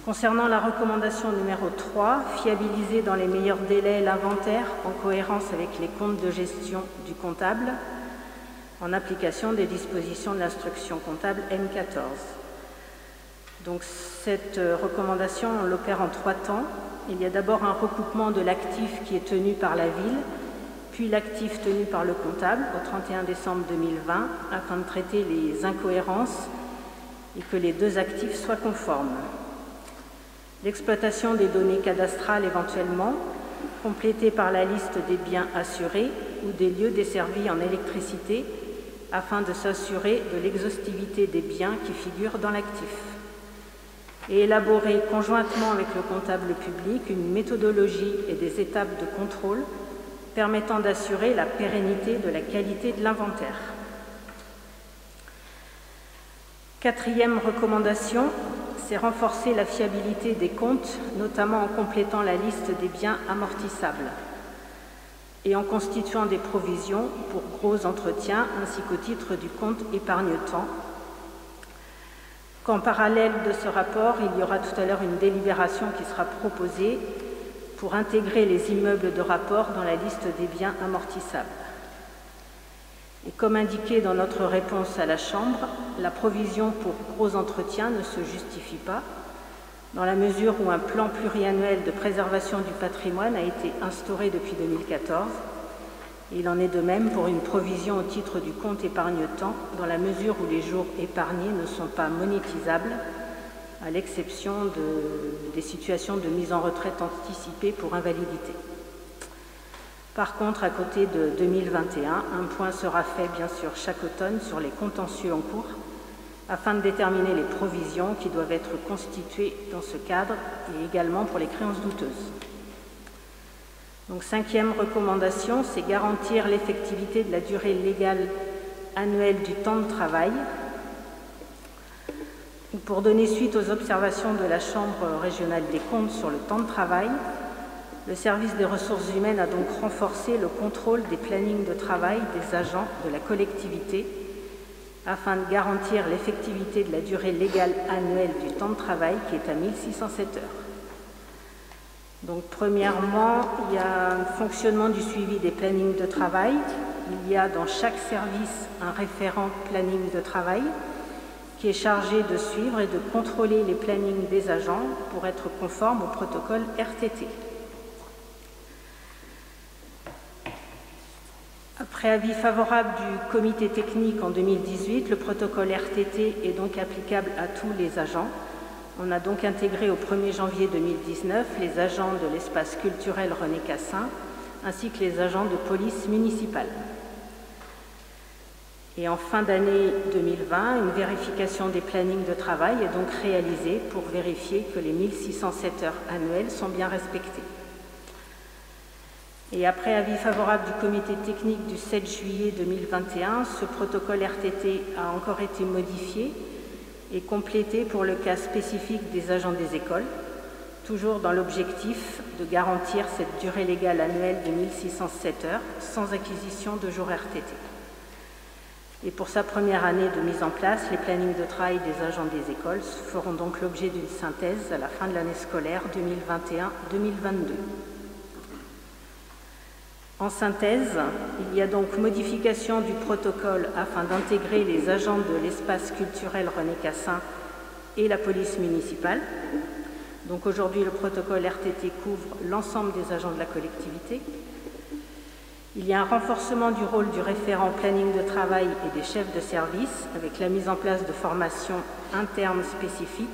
Concernant la recommandation numéro 3, fiabiliser dans les meilleurs délais l'inventaire en cohérence avec les comptes de gestion du comptable en application des dispositions de l'instruction comptable M14. Donc cette recommandation, on l'opère en 3 temps. Il y a d'abord un recoupement de l'actif qui est tenu par la ville, puis l'actif tenu par le comptable au 31 décembre 2020, afin de traiter les incohérences et que les 2 actifs soient conformes. L'exploitation des données cadastrales éventuellement, complétée par la liste des biens assurés ou des lieux desservis en électricité, afin de s'assurer de l'exhaustivité des biens qui figurent dans l'actif. Et élaborer conjointement avec le comptable public une méthodologie et des étapes de contrôle permettant d'assurer la pérennité de la qualité de l'inventaire. 4e recommandation, c'est renforcer la fiabilité des comptes, notamment en complétant la liste des biens amortissables et en constituant des provisions pour gros entretiens ainsi qu'au titre du compte épargne-temps. Qu'en parallèle de ce rapport, il y aura tout à l'heure une délibération qui sera proposée pour intégrer les immeubles de rapport dans la liste des biens amortissables. Et comme indiqué dans notre réponse à la Chambre, la provision pour gros entretiens ne se justifie pas, dans la mesure où un plan pluriannuel de préservation du patrimoine a été instauré depuis 2014. Il en est de même pour une provision au titre du compte épargne-temps, dans la mesure où les jours épargnés ne sont pas monétisables, à l'exception des situations de mise en retraite anticipée pour invalidité. Par contre, à côté de 2021, un point sera fait bien sûr chaque automne sur les contentieux en cours afin de déterminer les provisions qui doivent être constituées dans ce cadre et également pour les créances douteuses. Donc, 5e recommandation, c'est garantir l'effectivité de la durée légale annuelle du temps de travail. Pour donner suite aux observations de la Chambre régionale des comptes sur le temps de travail, le service des ressources humaines a donc renforcé le contrôle des plannings de travail des agents de la collectivité afin de garantir l'effectivité de la durée légale annuelle du temps de travail qui est à 1607 heures. Donc, premièrement, il y a un fonctionnement du suivi des plannings de travail. Il y a dans chaque service un référent planning de travail qui est chargé de suivre et de contrôler les plannings des agents pour être conforme au protocole RTT. Après avis favorable du comité technique en 2018, le protocole RTT est donc applicable à tous les agents. On a donc intégré au 1er janvier 2019 les agents de l'espace culturel René Cassin ainsi que les agents de police municipale. Et en fin d'année 2020, une vérification des plannings de travail est donc réalisée pour vérifier que les 1607 heures annuelles sont bien respectées. Et après avis favorable du comité technique du 7 juillet 2021, ce protocole RTT a encore été modifié et complété pour le cas spécifique des agents des écoles, toujours dans l'objectif de garantir cette durée légale annuelle de 1607 heures sans acquisition de jours RTT. Et pour sa première année de mise en place, les plannings de travail des agents des écoles feront donc l'objet d'une synthèse à la fin de l'année scolaire 2021-2022. En synthèse, il y a donc modification du protocole afin d'intégrer les agents de l'espace culturel René Cassin et la police municipale. Donc aujourd'hui, le protocole RTT couvre l'ensemble des agents de la collectivité. Il y a un renforcement du rôle du référent planning de travail et des chefs de service avec la mise en place de formations internes spécifiques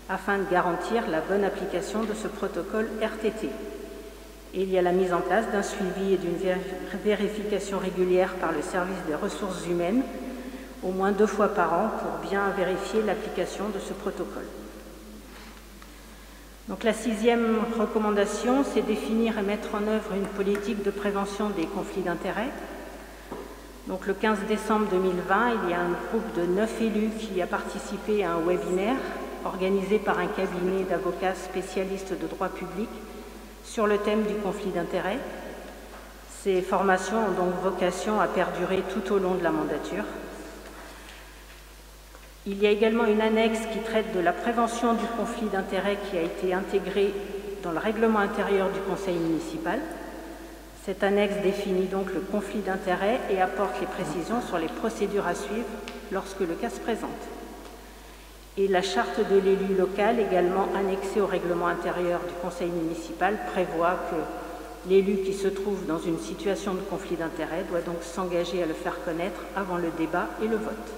afin de garantir la bonne application de ce protocole RTT. Et il y a la mise en place d'un suivi et d'une vérification régulière par le service des ressources humaines, au moins 2 fois par an, pour bien vérifier l'application de ce protocole. Donc la 6e recommandation, c'est définir et mettre en œuvre une politique de prévention des conflits d'intérêts. Donc le 15 décembre 2020, il y a un groupe de 9 élus qui a participé à un webinaire organisé par un cabinet d'avocats spécialistes de droit public sur le thème du conflit d'intérêts. Ces formations ont donc vocation à perdurer tout au long de la mandature. Il y a également une annexe qui traite de la prévention du conflit d'intérêts qui a été intégrée dans le règlement intérieur du conseil municipal. Cette annexe définit donc le conflit d'intérêts et apporte les précisions sur les procédures à suivre lorsque le cas se présente. Et la charte de l'élu local, également annexée au règlement intérieur du conseil municipal, prévoit que l'élu qui se trouve dans une situation de conflit d'intérêts doit donc s'engager à le faire connaître avant le débat et le vote.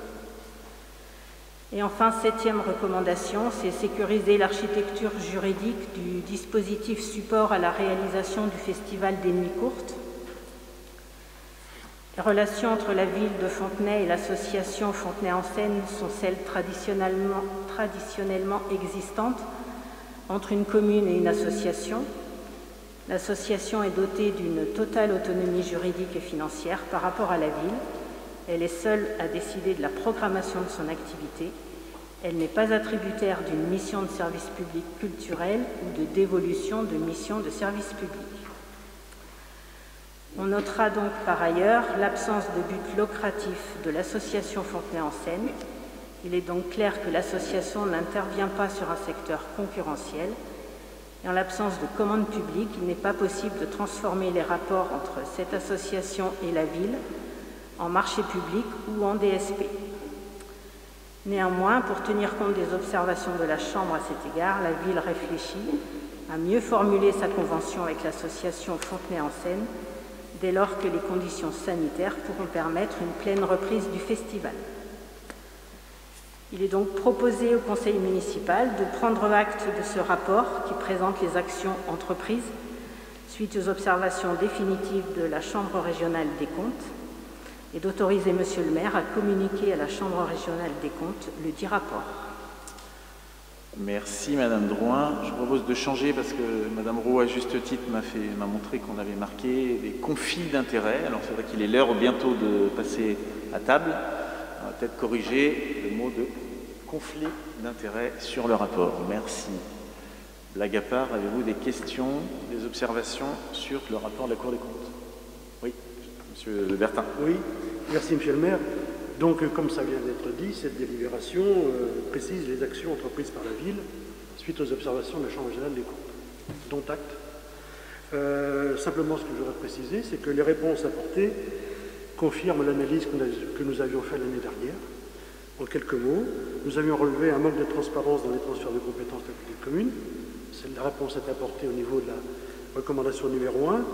Et enfin, 7e recommandation, c'est sécuriser l'architecture juridique du dispositif support à la réalisation du Festival des Nuits Courtes. Les relations entre la ville de Fontenay et l'association Fontenay en Seine sont celles traditionnellement existantes entre une commune et une association. L'association est dotée d'une totale autonomie juridique et financière par rapport à la ville. Elle est seule à décider de la programmation de son activité. Elle n'est pas attributaire d'une mission de service public culturel ou de dévolution de mission de service public. On notera donc par ailleurs l'absence de but lucratif de l'association Fontenay en Seine. Il est donc clair que l'association n'intervient pas sur un secteur concurrentiel. Et en l'absence de commande publique, il n'est pas possible de transformer les rapports entre cette association et la ville en marché public ou en DSP. Néanmoins, pour tenir compte des observations de la Chambre à cet égard, la ville réfléchit à mieux formuler sa convention avec l'association Fontenay en Seine dès lors que les conditions sanitaires pourront permettre une pleine reprise du festival. Il est donc proposé au conseil municipal de prendre acte de ce rapport qui présente les actions entreprises suite aux observations définitives de la Chambre régionale des comptes, et d'autoriser Monsieur le maire à communiquer à la Chambre régionale des comptes le dit rapport. Merci Madame Drouin. Je propose de changer parce que Madame Roux, à juste titre, m'a montré qu'on avait marqué des conflits d'intérêts. Alors c'est vrai qu'il est l'heure bientôt de passer à table. On va peut-être corriger le mot de conflit d'intérêts sur le rapport. Merci. Blague à part, avez-vous des questions, des observations sur le rapport de la Cour des comptes? Oui, Monsieur Le Bertin. Oui, merci Monsieur le maire. Donc, comme ça vient d'être dit, cette délibération précise les actions entreprises par la ville suite aux observations de la Chambre régionale des comptes, dont acte. Simplement, ce que je voudrais préciser, c'est que les réponses apportées confirment l'analyse que nous avions faite l'année dernière. En quelques mots, nous avions relevé un manque de transparence dans les transferts de compétences de la commune. La réponse est apportée au niveau de la recommandation numéro 1.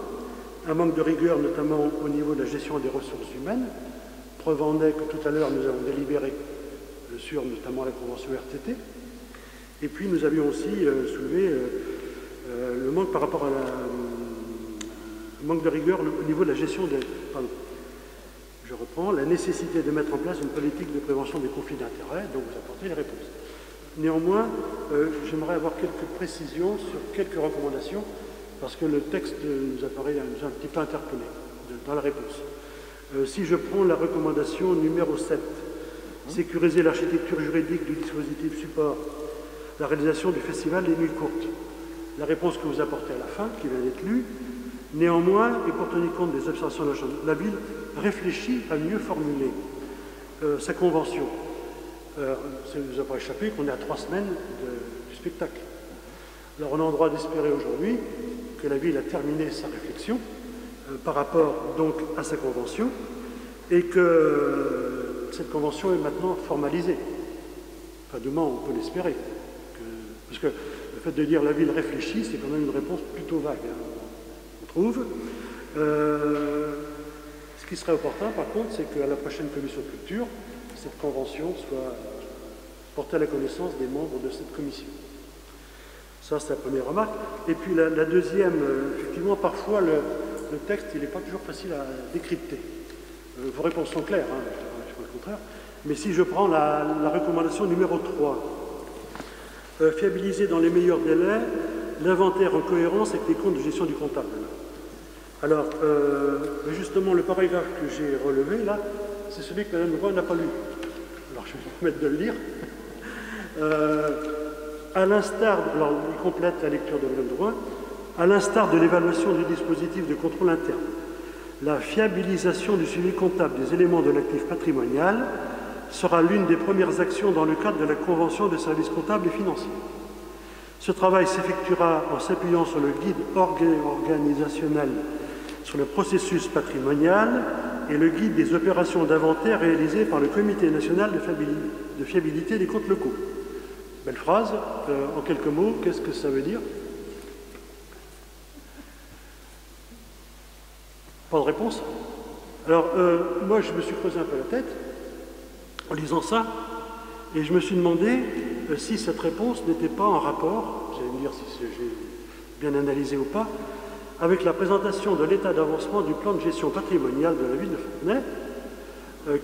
Un manque de rigueur, notamment au niveau de la gestion des ressources humaines. Preuve en est que tout à l'heure, nous avons délibéré sur notamment la convention RTT. Et puis, nous avions aussi soulevé le manque par rapport à manque de rigueur au niveau de la gestion des... Pardon. Je reprends. La nécessité de mettre en place une politique de prévention des conflits d'intérêts, donc vous apportez les réponses. Néanmoins, j'aimerais avoir quelques précisions sur quelques recommandations, parce que le texte nous a un petit peu interpellé dans la réponse. Si je prends la recommandation numéro 7, sécuriser l'architecture juridique du dispositif support, la réalisation du festival des nuits courtes. La réponse que vous apportez à la fin, qui vient d'être lue, néanmoins, et pour tenir compte des observations de la ville, réfléchit à mieux formuler sa convention. Ça ne nous a pas échappé qu'on est à 3 semaines du spectacle. Alors on a le droit d'espérer aujourd'hui que la ville a terminé sa réflexion par rapport donc à sa convention et que cette convention est maintenant formalisée. Enfin, demain, on peut l'espérer. Parce que le fait de dire la ville réfléchit, c'est quand même une réponse plutôt vague, hein, on trouve. Ce qui serait opportun, par contre, c'est qu'à la prochaine commission de culture, cette convention soit portée à la connaissance des membres de cette commission. Ça, c'est la première remarque. Et puis la deuxième, effectivement, parfois, le texte, il n'est pas toujours facile à décrypter. Vos réponses sont claires, hein, je ne dis pas le contraire. Mais si je prends la recommandation numéro 3, fiabiliser dans les meilleurs délais l'inventaire en cohérence avec les comptes de gestion du comptable. Alors, justement, le paragraphe que j'ai relevé, là, c'est celui que Mme Roy n'a pas lu. Alors, je vais me permettre de le lire. À l'instar, alors il complète la lecture de Mme Drouin, à l'instar de l'évaluation du dispositif de contrôle interne, la fiabilisation du suivi comptable des éléments de l'actif patrimonial sera l'une des premières actions dans le cadre de la Convention de services comptables et financiers. Ce travail s'effectuera en s'appuyant sur le guide organisationnel sur le processus patrimonial et le guide des opérations d'inventaire réalisées par le Comité national de fiabilité des comptes locaux. Belle phrase. En quelques mots, qu'est-ce que ça veut dire? Pas de réponse? Alors, moi, je me suis creusé un peu la tête en lisant ça, et je me suis demandé si cette réponse n'était pas en rapport, vous allez me dire si j'ai bien analysé ou pas, avec la présentation de l'état d'avancement du plan de gestion patrimoniale de la ville de Fontenay,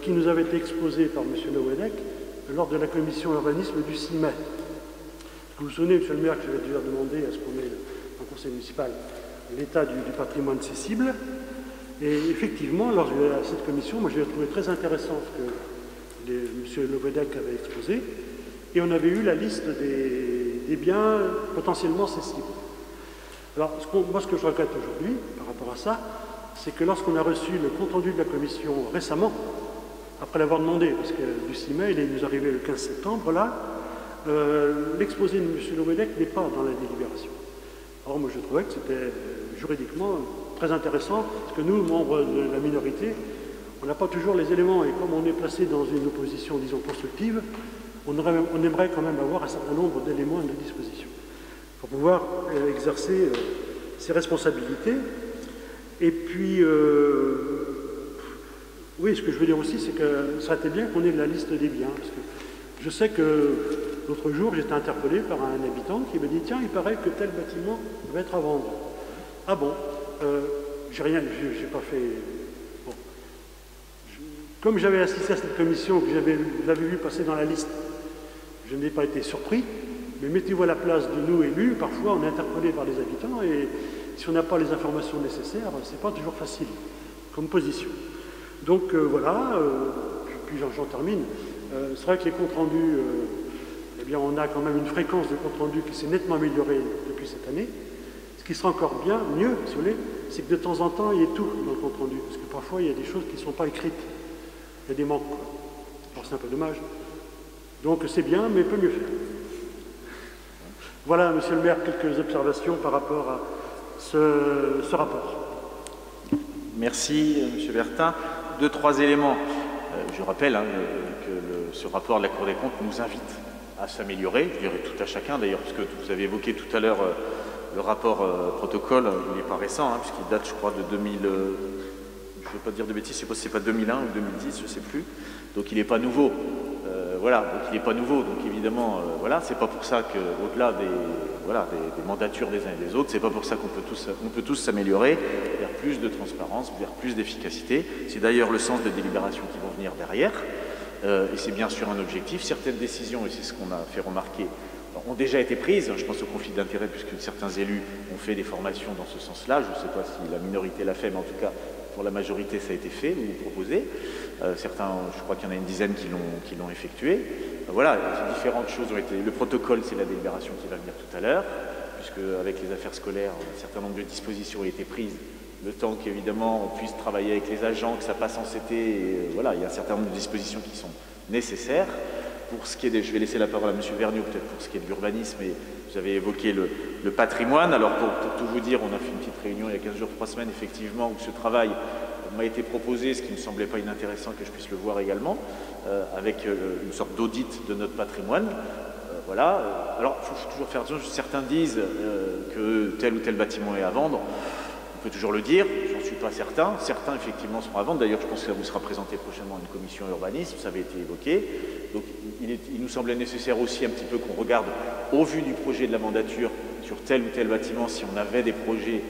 qui nous avait été exposé par M. Nowedek lors de la commission urbanisme du 6 mai. Vous vous souvenez, M. le maire, que j'avais déjà demandé à ce qu'on ait en conseil municipal l'état du patrimoine cessible. Et effectivement, lors de cette commission, moi je l'ai trouvé très intéressant ce que M. Nowedek avait exposé. Et on avait eu la liste des biens potentiellement cessibles. Alors, moi, ce que je regrette aujourd'hui, par rapport à ça, c'est que lorsqu'on a reçu le compte-rendu de la commission récemment, après l'avoir demandé, parce que du 6 mai, il nous arrivait le 15 septembre, là, l'exposé de M. Nowedek n'est pas dans la délibération. Or, moi, je trouvais que c'était juridiquement très intéressant, parce que nous, membres de la minorité, on n'a pas toujours les éléments, et comme on est placé dans une opposition, disons, constructive, on aimerait quand même avoir un certain nombre d'éléments à notre disposition pour pouvoir exercer ses responsabilités. Et puis, oui, ce que je veux dire aussi, c'est que ça aurait été bien qu'on ait la liste des biens. Parce que je sais que l'autre jour, j'étais interpellé par un habitant qui me dit « Tiens, il paraît que tel bâtiment va être à vendre. » Ah bon, j'ai rien, j'ai pas fait... Bon. Comme j'avais assisté à cette commission, que vous l'avez vu passer dans la liste, je n'ai pas été surpris, mais mettez-vous à la place de nous élus, parfois on est interpellé par les habitants, et si on n'a pas les informations nécessaires, c'est pas toujours facile comme position. Donc voilà, puis j'en termine. C'est vrai que les comptes rendus, eh bien, on a quand même une fréquence de comptes rendus qui s'est nettement améliorée depuis cette année. Ce qui sera encore bien, mieux, si vous voulez, c'est que de temps en temps, il y ait tout dans le compte rendu. Parce que parfois, il y a des choses qui ne sont pas écrites. Il y a des manques, quoi. Alors c'est un peu dommage. Donc c'est bien, mais peut mieux faire. Voilà, monsieur le maire, quelques observations par rapport à ce rapport. Merci, monsieur Bertin. 2-3 éléments. Je rappelle que ce rapport de la Cour des comptes nous invite à s'améliorer, je dirais tout à chacun d'ailleurs, parce que vous avez évoqué tout à l'heure le rapport protocole, il n'est pas récent, puisqu'il date, je crois, de 2000, je ne veux pas dire de bêtises, je ne sais pas si c'est pas 2001 ou 2010, je ne sais plus, donc il n'est pas nouveau. Voilà, donc il n'est pas nouveau, donc évidemment, voilà, c'est pas pour ça qu'au-delà des mandatures des uns et des autres, c'est pas pour ça qu'on peut tous s'améliorer vers plus de transparence, vers plus d'efficacité. C'est d'ailleurs le sens des délibérations qui vont venir derrière, et c'est bien sûr un objectif. Certaines décisions, et c'est ce qu'on a fait remarquer, ont déjà été prises. Je pense au conflit d'intérêts, puisque certains élus ont fait des formations dans ce sens-là. Je ne sais pas si la minorité l'a fait, mais en tout cas, pour la majorité, ça a été fait ou proposé. Certains, je crois qu'il y en a une dizaine qui l'ont effectué. Voilà, différentes choses ont été... Le protocole, c'est la délibération qui va venir tout à l'heure, puisque avec les affaires scolaires, un certain nombre de dispositions ont été prises. Le temps qu'évidemment on puisse travailler avec les agents, que ça passe en CT, et, voilà, il y a un certain nombre de dispositions qui sont nécessaires. Pour ce qui est je vais laisser la parole à M. Vergniaud, peut-être pour ce qui est de l'urbanisme, et vous avez évoqué le patrimoine. Alors pour tout vous dire, on a fait une petite réunion il y a 15 jours, 3 semaines, effectivement, où ce travail m'a été proposé, ce qui ne me semblait pas inintéressant que je puisse le voir également, avec une sorte d'audit de notre patrimoine. Voilà. Alors, il faut toujours faire attention. Certains disent que tel ou tel bâtiment est à vendre. On peut toujours le dire, j'en suis pas certain. Certains, effectivement, seront à vendre. D'ailleurs, je pense que ça vous sera présenté prochainement à une commission urbanisme, ça avait été évoqué. Donc, il nous semblait nécessaire aussi un petit peu qu'on regarde, au vu du projet de la mandature, sur tel ou tel bâtiment, si on avait des projets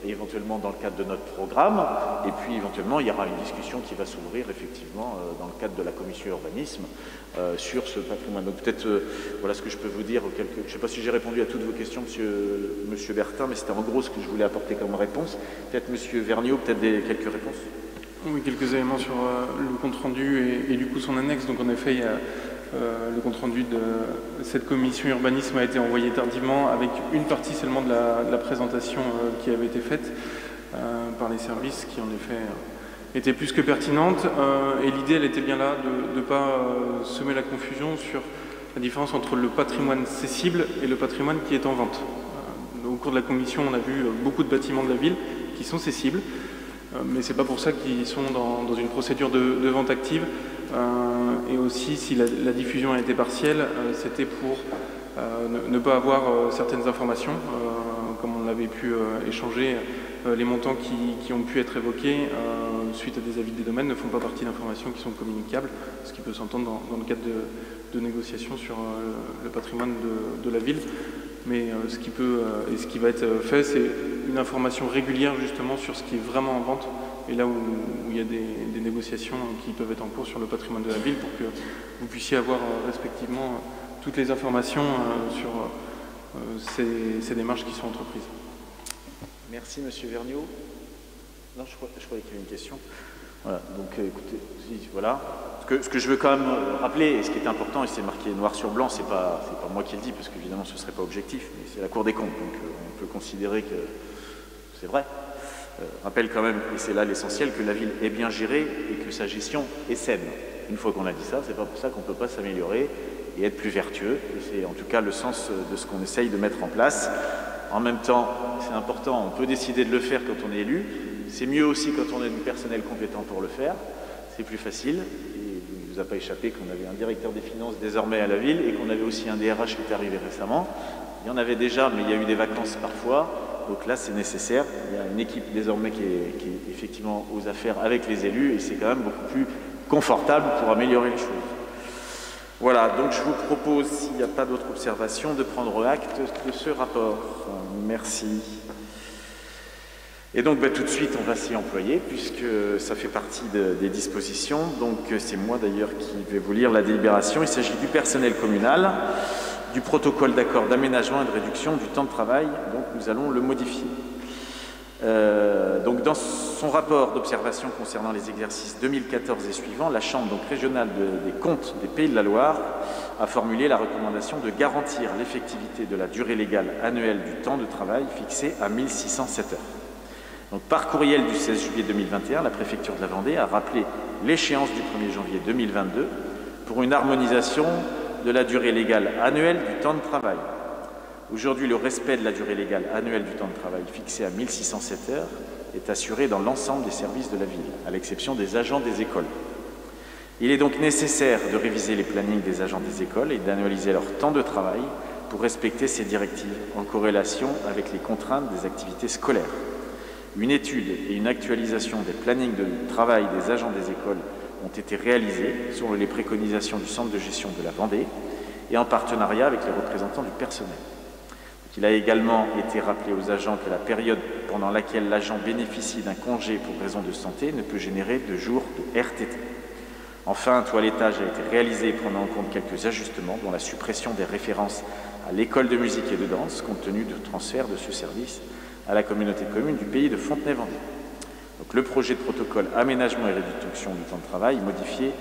éventuellement dans le cadre de notre programme, et puis éventuellement il y aura une discussion qui va s'ouvrir effectivement dans le cadre de la commission urbanisme sur ce patrimoine. Donc peut-être voilà ce que je peux vous dire. Je ne sais pas si j'ai répondu à toutes vos questions, monsieur Bertin, mais c'était en gros ce que je voulais apporter comme réponse. Peut-être monsieur Vergniaud, peut-être quelques réponses. Oui, quelques éléments sur le compte-rendu et du coup son annexe. Donc en effet, il y a le compte-rendu de cette commission urbanisme a été envoyé tardivement avec une partie seulement de la présentation qui avait été faite par les services qui en effet était plus que pertinente. Et l'idée, elle était bien là de ne pas semer la confusion sur la différence entre le patrimoine cessible et le patrimoine qui est en vente. Au cours de la commission, on a vu beaucoup de bâtiments de la ville qui sont cessibles, mais ce n'est pas pour ça qu'ils sont dans une procédure de vente active. Et aussi, si la diffusion a été partielle, c'était pour ne pas avoir certaines informations, comme on l'avait pu échanger. Les montants qui ont pu être évoqués suite à des avis des domaines ne font pas partie d'informations qui sont communicables, ce qui peut s'entendre dans le cadre de négociations sur le patrimoine de la ville. Mais ce qui va être fait, c'est une information régulière justement sur ce qui est vraiment en vente, et là où il y a des négociations qui peuvent être en cours sur le patrimoine de la ville, pour que vous puissiez avoir respectivement toutes les informations sur ces démarches qui sont entreprises. Merci monsieur Vergniaud. Non, je croyais qu'il y avait une question. Voilà, donc écoutez, voilà. Ce que je veux quand même rappeler, et ce qui est important, et c'est marqué noir sur blanc, c'est pas moi qui le dis, parce qu'évidemment ce ne serait pas objectif, mais c'est la Cour des comptes, donc on peut considérer que c'est vrai. Rappelle quand même, et c'est là l'essentiel, que la ville est bien gérée et que sa gestion est saine. Une fois qu'on a dit ça, c'est pas pour ça qu'on ne peut pas s'améliorer et être plus vertueux, et c'est en tout cas le sens de ce qu'on essaye de mettre en place. En même temps, c'est important, on peut décider de le faire quand on est élu, c'est mieux aussi quand on a du personnel compétent pour le faire, c'est plus facile. Et il ne vous a pas échappé qu'on avait un directeur des finances désormais à la ville et qu'on avait aussi un DRH qui est arrivé récemment. Il y en avait déjà, mais il y a eu des vacances parfois. Donc là, c'est nécessaire. Il y a une équipe désormais qui est effectivement aux affaires avec les élus, et c'est quand même beaucoup plus confortable pour améliorer les choses. Voilà, donc je vous propose, s'il n'y a pas d'autres observations, de prendre acte de ce rapport. Merci. Et donc tout de suite, on va s'y employer puisque ça fait partie des dispositions. Donc c'est moi d'ailleurs qui vais vous lire la délibération. Il s'agit du personnel communal, du protocole d'accord d'aménagement et de réduction du temps de travail. Donc nous allons le modifier. Donc dans son rapport d'observation concernant les exercices 2014 et suivants, la Chambre régionale des comptes des Pays de la Loire a formulé la recommandation de garantir l'effectivité de la durée légale annuelle du temps de travail fixée à 1607 heures. Donc, par courriel du 16 juillet 2021, la préfecture de la Vendée a rappelé l'échéance du 1er janvier 2022 pour une harmonisation de la durée légale annuelle du temps de travail. Aujourd'hui, le respect de la durée légale annuelle du temps de travail fixée à 1607 heures est assuré dans l'ensemble des services de la ville, à l'exception des agents des écoles. Il est donc nécessaire de réviser les plannings des agents des écoles et d'annualiser leur temps de travail pour respecter ces directives en corrélation avec les contraintes des activités scolaires. Une étude et une actualisation des plannings de travail des agents des écoles ont été réalisées selon les préconisations du Centre de gestion de la Vendée et en partenariat avec les représentants du personnel. Il a également été rappelé aux agents que la période pendant laquelle l'agent bénéficie d'un congé pour raison de santé ne peut générer de jours de RTT. Enfin, un toilettage a été réalisé prenant en compte quelques ajustements, dont la suppression des références à l'école de musique et de danse, compte tenu du transfert de ce service à la communauté de communes du pays de Fontenay-Vendée. Donc, le projet de protocole aménagement et réduction du temps de travail modifié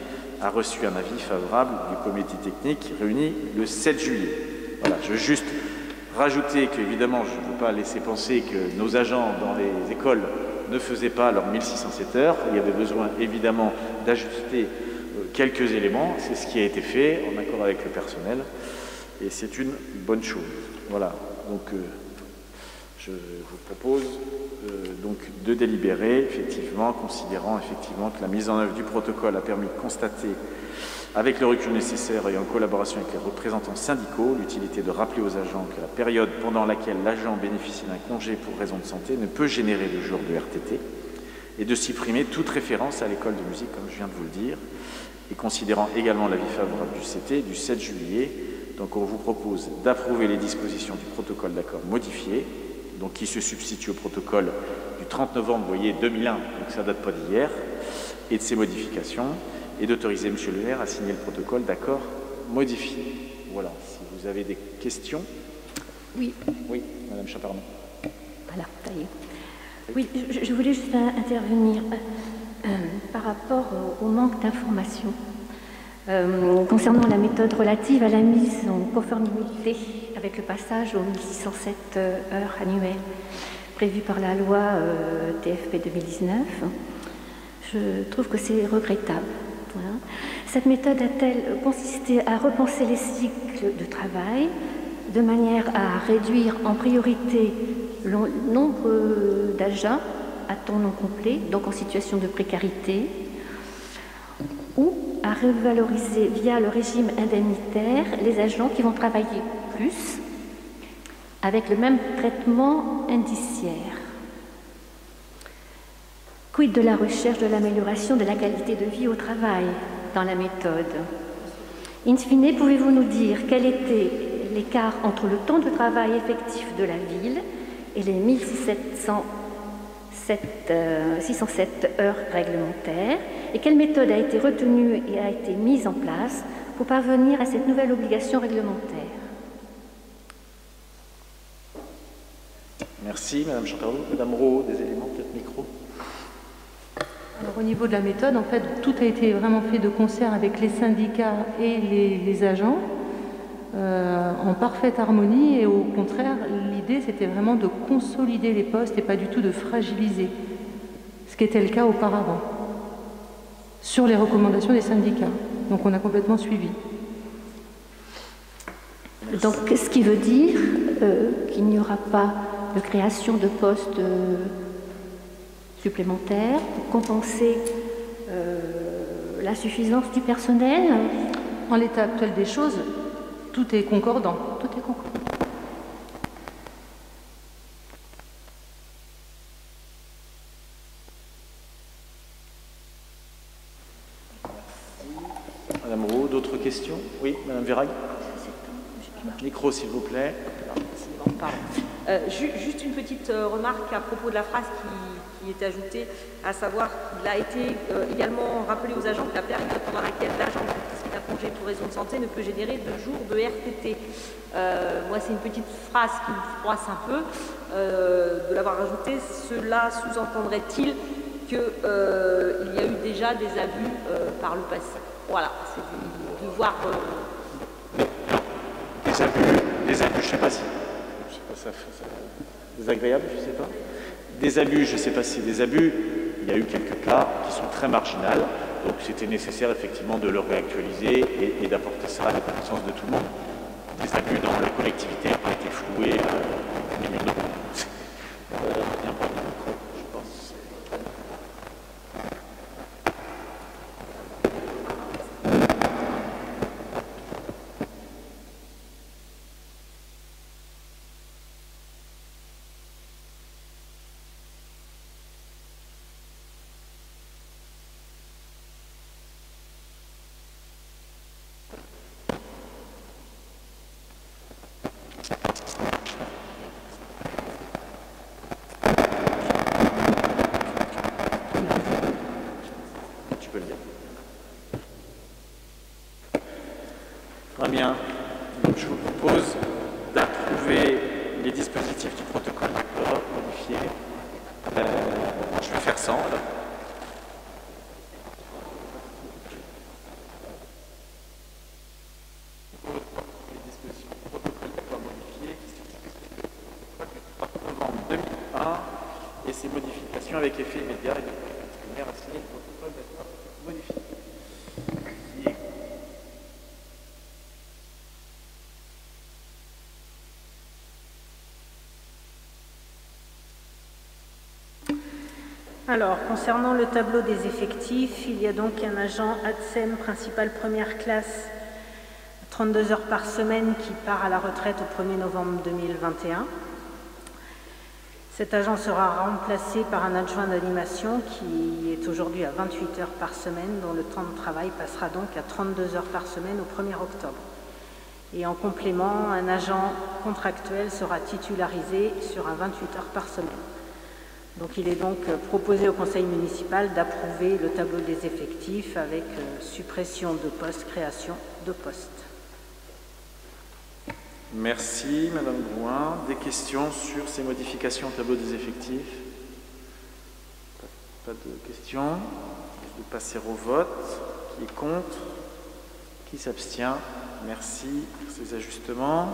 a reçu un avis favorable du comité technique réuni le 7 juillet. Voilà, je veux juste rajouter qu'évidemment, je ne veux pas laisser penser que nos agents dans les écoles ne faisaient pas leurs 1607 heures. Il y avait besoin évidemment d'ajuster quelques éléments. C'est ce qui a été fait en accord avec le personnel et c'est une bonne chose. Voilà, donc je vous propose donc de délibérer, effectivement, considérant effectivement que la mise en œuvre du protocole a permis de constater, avec le recul nécessaire et en collaboration avec les représentants syndicaux, l'utilité de rappeler aux agents que la période pendant laquelle l'agent bénéficie d'un congé pour raison de santé ne peut générer de jours de RTT et de supprimer toute référence à l'école de musique, comme je viens de vous le dire, et considérant également l'avis favorable du CT du 7 juillet, donc on vous propose d'approuver les dispositions du protocole d'accord modifié, donc qui se substitue au protocole du 30 novembre, vous voyez, 2001, donc ça ne date pas d'hier, et de ses modifications, et d'autoriser M. le maire à signer le protocole d'accord modifié. Voilà, si vous avez des questions. Oui. Oui, Madame Chaparnon. Voilà, ça y est. Oui, je voulais juste intervenir par rapport au manque d'informations concernant la méthode relative à la mise en conformité avec le passage aux 1607 heures annuelles prévues par la loi TFP 2019. Je trouve que c'est regrettable. Voilà. Cette méthode a-t-elle consisté à repenser les cycles de travail de manière à réduire en priorité le nombre d'agents à temps non complet, donc en situation de précarité, ou à revaloriser via le régime indemnitaire les agents qui vont travailler plus avec le même traitement indiciaire? Quid de la recherche de l'amélioration de la qualité de vie au travail dans la méthode? In fine, pouvez-vous nous dire quel était l'écart entre le temps de travail effectif de la ville et les 607 heures réglementaires, et quelle méthode a été retenue et a été mise en place pour parvenir à cette nouvelle obligation réglementaire? Merci, Madame Chaparnon. Madame Rowe, des éléments, peut-être micro. Alors, au niveau de la méthode, en fait, tout a été vraiment fait de concert avec les syndicats et les agents, en parfaite harmonie, et au contraire, l'idée c'était vraiment de consolider les postes et pas du tout de fragiliser, ce qui était le cas auparavant, sur les recommandations des syndicats. Donc on a complètement suivi. Donc ce qui veut dire qu'il n'y aura pas de création de postes supplémentaires pour compenser l'insuffisance du personnel? En l'état actuel des choses, tout est concordant. Tout est concordant. Madame Roux, d'autres questions? Oui, Madame Vérague. Micro, s'il vous plaît. Juste une petite remarque à propos de la phrase qui est ajoutée, à savoir qu'il a été également rappelé aux agents que la période pendant laquelle l'agent est à congé pour raison de santé ne peut générer de jours de RTT. Moi, c'est une petite phrase qui me froisse un peu de l'avoir ajoutée. Cela sous-entendrait-il qu'il y a eu déjà des abus par le passé. Voilà, c'est de voir... Des abus, je ne sais pas si... Ça, désagréable, je ne sais pas. Des abus, je ne sais pas si c'est des abus. Il y a eu quelques cas qui sont très marginaux. Donc c'était nécessaire effectivement de le réactualiser et d'apporter ça à la connaissance de tout le monde. Des abus dans la collectivité ont été floués à millions d'euros. Bien pas de micro, je pense. Très bien. Donc, je vous propose d'approuver les dispositifs du protocole d'accord, modifiés. Je vais faire 100. Alors. Les dispositions du protocole d'accord modifié qui sont du novembre 2001 et ces modifications avec effet immédiat et de disciplinaire à signer le protocole d'accord modifié. Alors, concernant le tableau des effectifs, il y a donc un agent ADSEM principal première classe, 32 heures par semaine, qui part à la retraite au 1er novembre 2021. Cet agent sera remplacé par un adjoint d'animation qui est aujourd'hui à 28 heures par semaine, dont le temps de travail passera donc à 32 heures par semaine au 1er octobre. Et en complément, un agent contractuel sera titularisé sur un 28 heures par semaine. Donc il est donc proposé au conseil municipal d'approuver le tableau des effectifs avec suppression de postes, création de postes. Merci Madame Drouin. Des questions sur ces modifications au tableau des effectifs? Pas de questions. Je vais passer au vote. Qui est contre? Qui s'abstient? Merci pour ces ajustements.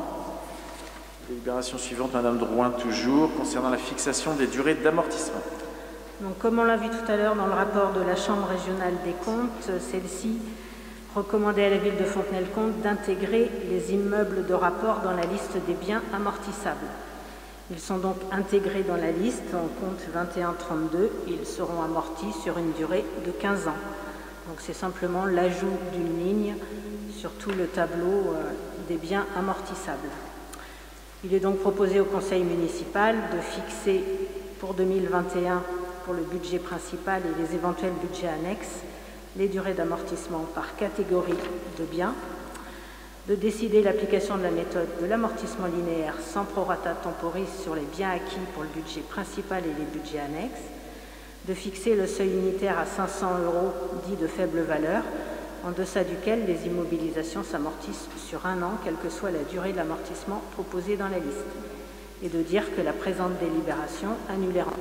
Délibération suivante, Madame Drouin, toujours, concernant la fixation des durées d'amortissement. Donc, comme on l'a vu tout à l'heure dans le rapport de la Chambre régionale des comptes, celle-ci recommandait à la ville de Fontenay-le-Comte d'intégrer les immeubles de rapport dans la liste des biens amortissables. Ils sont donc intégrés dans la liste, en compte 2132, et ils seront amortis sur une durée de 15 ans. Donc c'est simplement l'ajout d'une ligne sur tout le tableau des biens amortissables. Il est donc proposé au conseil municipal de fixer pour 2021, pour le budget principal et les éventuels budgets annexes, les durées d'amortissement par catégorie de biens, de décider l'application de la méthode de l'amortissement linéaire sans prorata temporis sur les biens acquis pour le budget principal et les budgets annexes, de fixer le seuil unitaire à 500 € dit de faible valeur, en deçà duquel les immobilisations s'amortissent sur un an, quelle que soit la durée de l'amortissement proposée dans la liste, et de dire que la présente délibération annulera.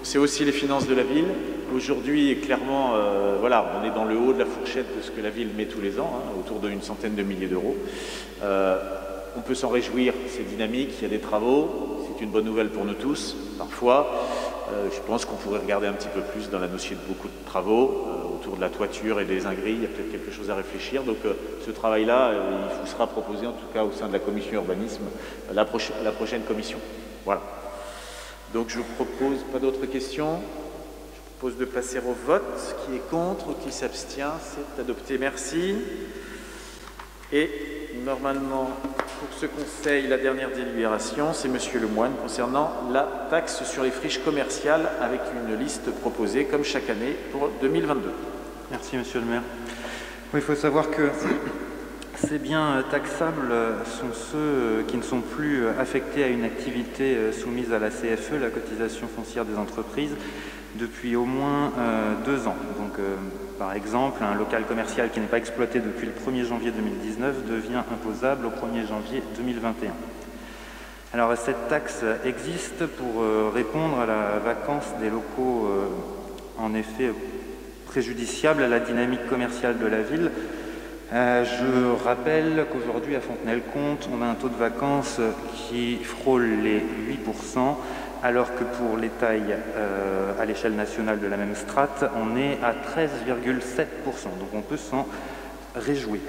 C'est aussi les finances de la ville. Aujourd'hui, clairement, voilà, on est dans le haut de la fourchette de ce que la ville met tous les ans, hein, autour d'une centaine de milliers d'euros. On peut s'en réjouir, c'est dynamique, il y a des travaux, c'est une bonne nouvelle pour nous tous. Parfois, je pense qu'on pourrait regarder un petit peu plus dans la notion de beaucoup de travaux, autour de la toiture et des ingrilles, il y a peut-être quelque chose à réfléchir. Donc ce travail-là, il vous sera proposé, en tout cas au sein de la commission urbanisme, la prochaine commission. Voilà. Donc je vous propose, pas d'autres questions, je propose de passer au vote. Qui est contre ou qui s'abstient, c'est adopté. Merci. Et normalement, pour ce conseil, la dernière délibération, c'est Monsieur Lemoine concernant la taxe sur les friches commerciales avec une liste proposée comme chaque année pour 2022. Merci Monsieur le maire. Oui, il faut savoir que ces biens taxables sont ceux qui ne sont plus affectés à une activité soumise à la CFE, la cotisation foncière des entreprises, depuis au moins 2 ans. Donc, par exemple, un local commercial qui n'est pas exploité depuis le 1er janvier 2019 devient imposable au 1er janvier 2021. Alors, cette taxe existe pour répondre à la vacance des locaux, en effet, préjudiciables à la dynamique commerciale de la ville. Je rappelle qu'aujourd'hui, à Fontenay-le-Comte, on a un taux de vacances qui frôle les 8%, alors que pour les tailles à l'échelle nationale de la même strate, on est à 13,7%. Donc on peut s'en réjouir.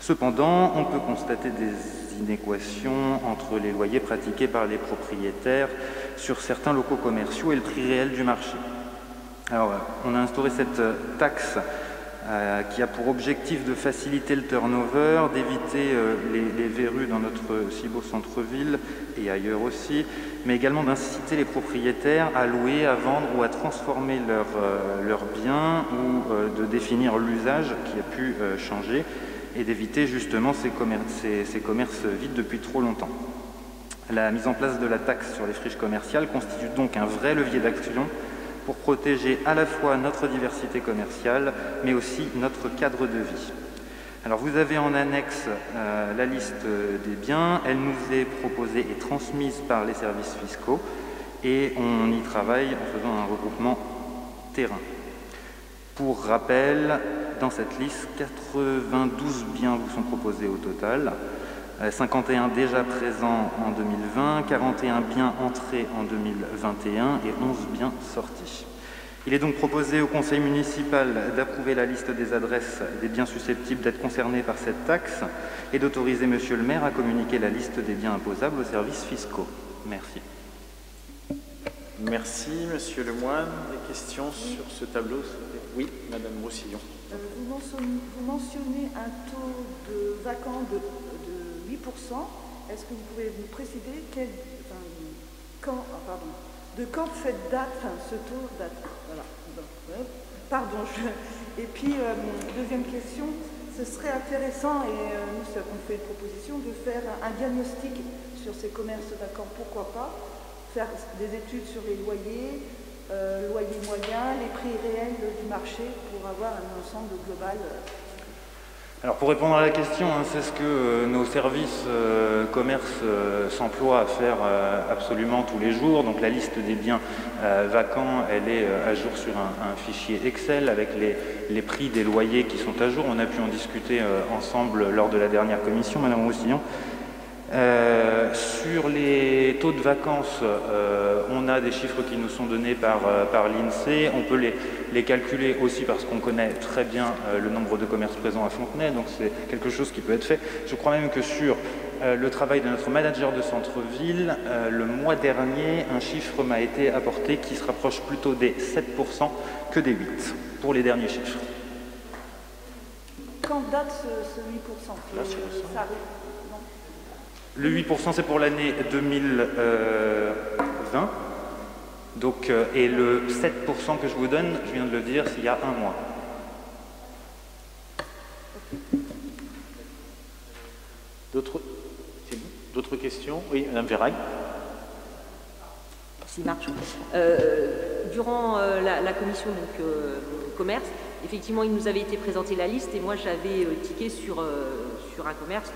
Cependant, on peut constater des inéquations entre les loyers pratiqués par les propriétaires sur certains locaux commerciaux et le prix réel du marché. Alors, on a instauré cette taxe qui a pour objectif de faciliter le turnover, d'éviter les verrues dans notre si beau centre-ville et ailleurs aussi, mais également d'inciter les propriétaires à louer, à vendre ou à transformer leurs biens ou de définir l'usage qui a pu changer et d'éviter justement ces commerces vides depuis trop longtemps. La mise en place de la taxe sur les friches commerciales constitue donc un vrai levier d'action pour protéger à la fois notre diversité commerciale, mais aussi notre cadre de vie. Alors vous avez en annexe la liste des biens, elle nous est proposée et transmise par les services fiscaux, et on y travaille en faisant un regroupement terrain. Pour rappel, dans cette liste, 92 biens vous sont proposés au total, 51 déjà présents en 2020, 41 biens entrés en 2021 et 11 biens sortis. Il est donc proposé au conseil municipal d'approuver la liste des adresses des biens susceptibles d'être concernés par cette taxe et d'autoriser monsieur le maire à communiquer la liste des biens imposables aux services fiscaux. Merci. Merci monsieur Lemoine. Des questions sur ce tableau? Oui, madame Roussillon. Vous mentionnez un taux de vacants de 8%. Est-ce que vous pouvez nous préciser de quand cette date, ce taux date? Voilà. Pardon. Et puis, deuxième question, ce serait intéressant, et nous, on fait une proposition, de faire un diagnostic sur ces commerces vacants. Pourquoi pas faire des études sur les loyers, loyers moyens, les prix réels du marché, pour avoir un ensemble global. Alors pour répondre à la question, c'est ce que nos services commerce s'emploient à faire absolument tous les jours. Donc la liste des biens vacants, elle est à jour sur un fichier Excel avec les prix des loyers qui sont à jour. On a pu en discuter ensemble lors de la dernière commission, madame Roussillon. Sur les taux de vacances, on a des chiffres qui nous sont donnés par l'INSEE. On peut les calculer aussi parce qu'on connaît très bien le nombre de commerces présents à Fontenay, donc c'est quelque chose qui peut être fait. Je crois même que sur le travail de notre manager de centre-ville, le mois dernier, un chiffre m'a été apporté qui se rapproche plutôt des 7% que des 8% pour les derniers chiffres. Quand date ce 8%? Ça arrive. Le 8%, c'est pour l'année 2020. Donc, et le 7% que je vous donne, je viens de le dire, c'est il y a un mois. D'autres questions? Oui, madame Verraille. S'il marche. Durant la commission commerce, effectivement, il nous avait été présenté la liste et moi j'avais tiqué sur un commerce,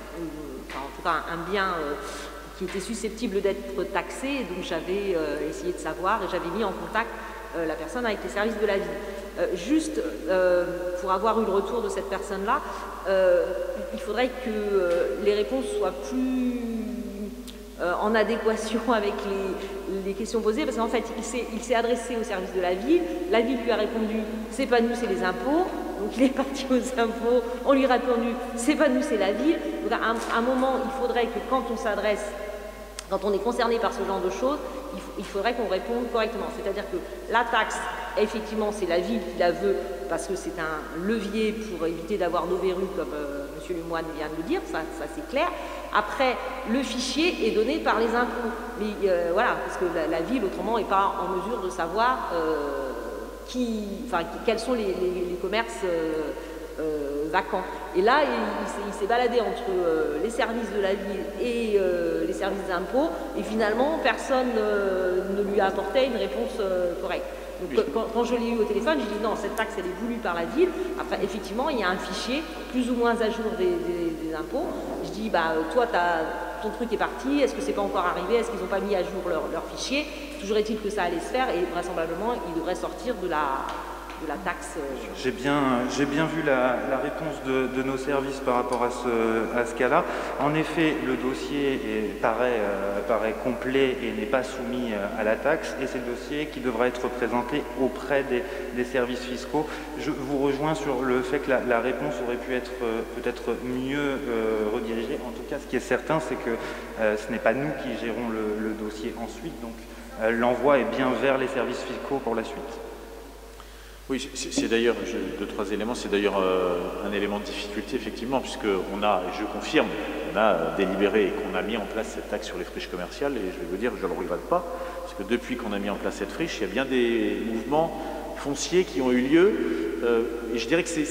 enfin, en tout cas un bien qui était susceptible d'être taxé. Donc j'avais essayé de savoir et j'avais mis en contact la personne avec les services de la ville. Juste pour avoir eu le retour de cette personne-là, il faudrait que les réponses soient plus en adéquation avec les questions posées, parce qu'en fait, il s'est adressé au service de la ville lui a répondu « c'est pas nous, c'est les impôts ». Donc il est parti aux impôts, on lui a répondu « c'est pas nous, c'est la ville ». Donc à un moment, il faudrait que quand on est concerné par ce genre de choses, il faudrait qu'on réponde correctement. C'est-à-dire que la taxe, effectivement, c'est la ville qui la veut parce que c'est un levier pour éviter d'avoir nos verrues, comme M. Lemoine vient de le dire, ça c'est clair. Après, le fichier est donné par les impôts. Mais voilà, parce que la ville, autrement, n'est pas en mesure de savoir quels sont les commerces vacants. Et là, il s'est baladé entre les services de la ville et les services d'impôts, et finalement, personne ne lui a apporté une réponse correcte. Donc, quand je l'ai eu au téléphone, j'ai dit non, cette taxe, elle est voulue par la ville. Après, effectivement, il y a un fichier plus ou moins à jour des impôts. Je dis, toi, ton truc est parti, est-ce que c'est pas encore arrivé, est-ce qu'ils n'ont pas mis à jour leur fichier? Toujours est-il que ça allait se faire, et vraisemblablement, il devrait sortir de la taxe. J'ai bien vu la réponse de nos services par rapport à ce cas-là. En effet, le dossier paraît complet et n'est pas soumis à la taxe, et c'est le dossier qui devra être présenté auprès des services fiscaux. Je vous rejoins sur le fait que la réponse aurait pu être peut-être mieux redirigée. En tout cas, ce qui est certain, c'est que ce n'est pas nous qui gérons le dossier ensuite, donc l'envoi est bien vers les services fiscaux pour la suite. Oui, c'est d'ailleurs, deux, trois éléments, c'est d'ailleurs un élément de difficulté, effectivement, puisqu'on a, et je confirme, on a délibéré et qu'on a mis en place cette taxe sur les friches commerciales, et je vais vous dire, je ne le regrette pas, parce que depuis qu'on a mis en place cette friche, il y a bien des mouvements fonciers qui ont eu lieu, et je dirais que c'est...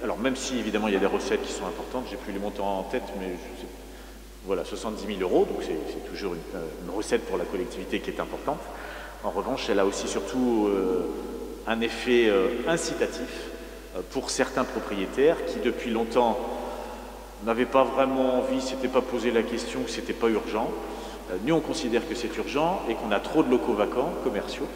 Alors, même si, évidemment, il y a des recettes qui sont importantes, j'ai plus les montants en tête, mais voilà, 70 000 €, donc c'est toujours une recette pour la collectivité qui est importante. En revanche, elle a aussi surtout... un effet incitatif pour certains propriétaires qui, depuis longtemps, n'avaient pas vraiment envie, ne s'étaient pas posé la question, que ce n'était pas urgent. Nous, on considère que c'est urgent et qu'on a trop de locaux vacants, commerciaux,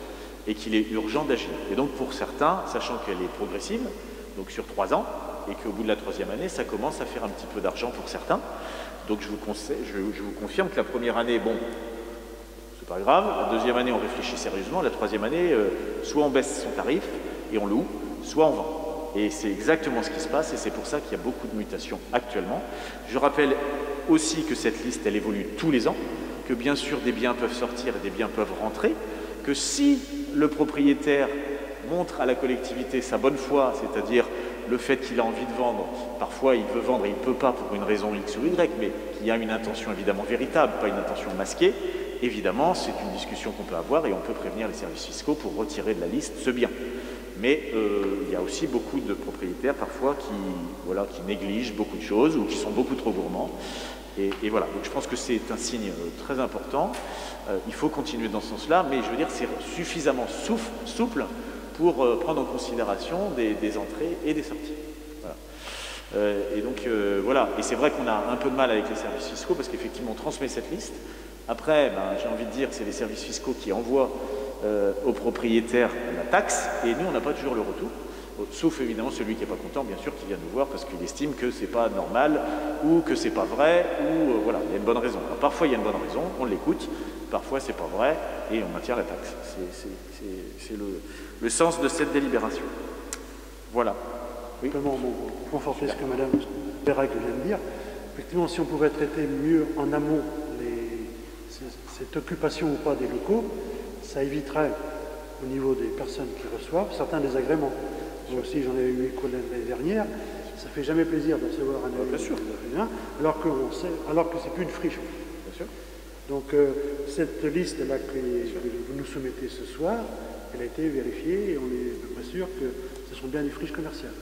et qu'il est urgent d'agir. Et donc, pour certains, sachant qu'elle est progressive, donc sur 3 ans, et qu'au bout de la 3e année, ça commence à faire un petit peu d'argent pour certains. Donc, je vous confirme que la première année, bon, pas grave, la 2e année on réfléchit sérieusement, la 3e année soit on baisse son tarif et on loue, soit on vend. Et c'est exactement ce qui se passe et c'est pour ça qu'il y a beaucoup de mutations actuellement. Je rappelle aussi que cette liste elle évolue tous les ans, que bien sûr des biens peuvent sortir et des biens peuvent rentrer, que si le propriétaire montre à la collectivité sa bonne foi, c'est-à-dire le fait qu'il a envie de vendre, parfois il veut vendre et il ne peut pas pour une raison X ou Y, mais qu'il y a une intention évidemment véritable, pas une intention masquée, évidemment, c'est une discussion qu'on peut avoir et on peut prévenir les services fiscaux pour retirer de la liste ce bien. Mais il y a aussi beaucoup de propriétaires parfois qui négligent beaucoup de choses ou qui sont beaucoup trop gourmands. Et voilà, donc je pense que c'est un signe très important. Il faut continuer dans ce sens-là, mais je veux dire c'est suffisamment souple pour prendre en considération des entrées et des sorties. Voilà. Et donc voilà, et c'est vrai qu'on a un peu de mal avec les services fiscaux parce qu'effectivement on transmet cette liste. Après, j'ai envie de dire que c'est les services fiscaux qui envoient aux propriétaires la taxe, et nous, on n'a pas toujours le retour, sauf évidemment celui qui n'est pas content, bien sûr, qui vient nous voir parce qu'il estime que c'est pas normal, ou que c'est pas vrai, ou voilà, il y a une bonne raison. Alors, parfois, il y a une bonne raison, on l'écoute, parfois, c'est pas vrai, et on maintient la taxe. C'est le sens de cette délibération. Voilà. Oui. Simplement, pour conforter ce que Mme Perrac vient de dire, effectivement, si on pouvait traiter mieux en amont cette occupation ou pas des locaux, ça éviterait au niveau des personnes qui reçoivent certains désagréments. Moi aussi, j'en avais eu écho l'année dernière, ça fait jamais plaisir de recevoir un avis alors que c'est plus une friche. Bien sûr. Donc cette liste-là que vous nous soumettez ce soir, elle a été vérifiée et on est à peu près sûr que ce sont bien des friches commerciales.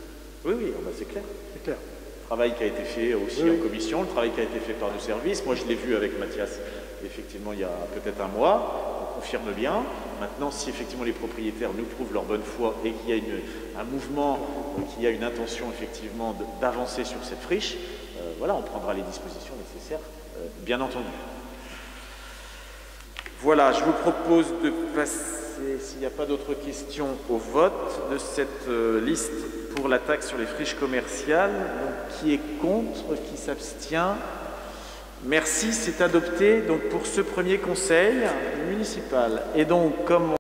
Oui, c'est clair. C'est clair. Le travail qui a été fait aussi en commission, le travail qui a été fait par nos services. Moi, je l'ai vu avec Mathias, effectivement, il y a peut-être un mois. On confirme bien. Maintenant, si effectivement les propriétaires nous prouvent leur bonne foi et qu'il y a un mouvement, qu'il y a une intention effectivement d'avancer sur cette friche, voilà, on prendra les dispositions nécessaires, bien entendu. Voilà, je vous propose de passer, s'il n'y a pas d'autres questions, au vote de cette liste pour la taxe sur les friches commerciales. Donc, qui est contre, qui s'abstient? Merci, c'est adopté donc, pour ce premier conseil municipal. Et donc, comme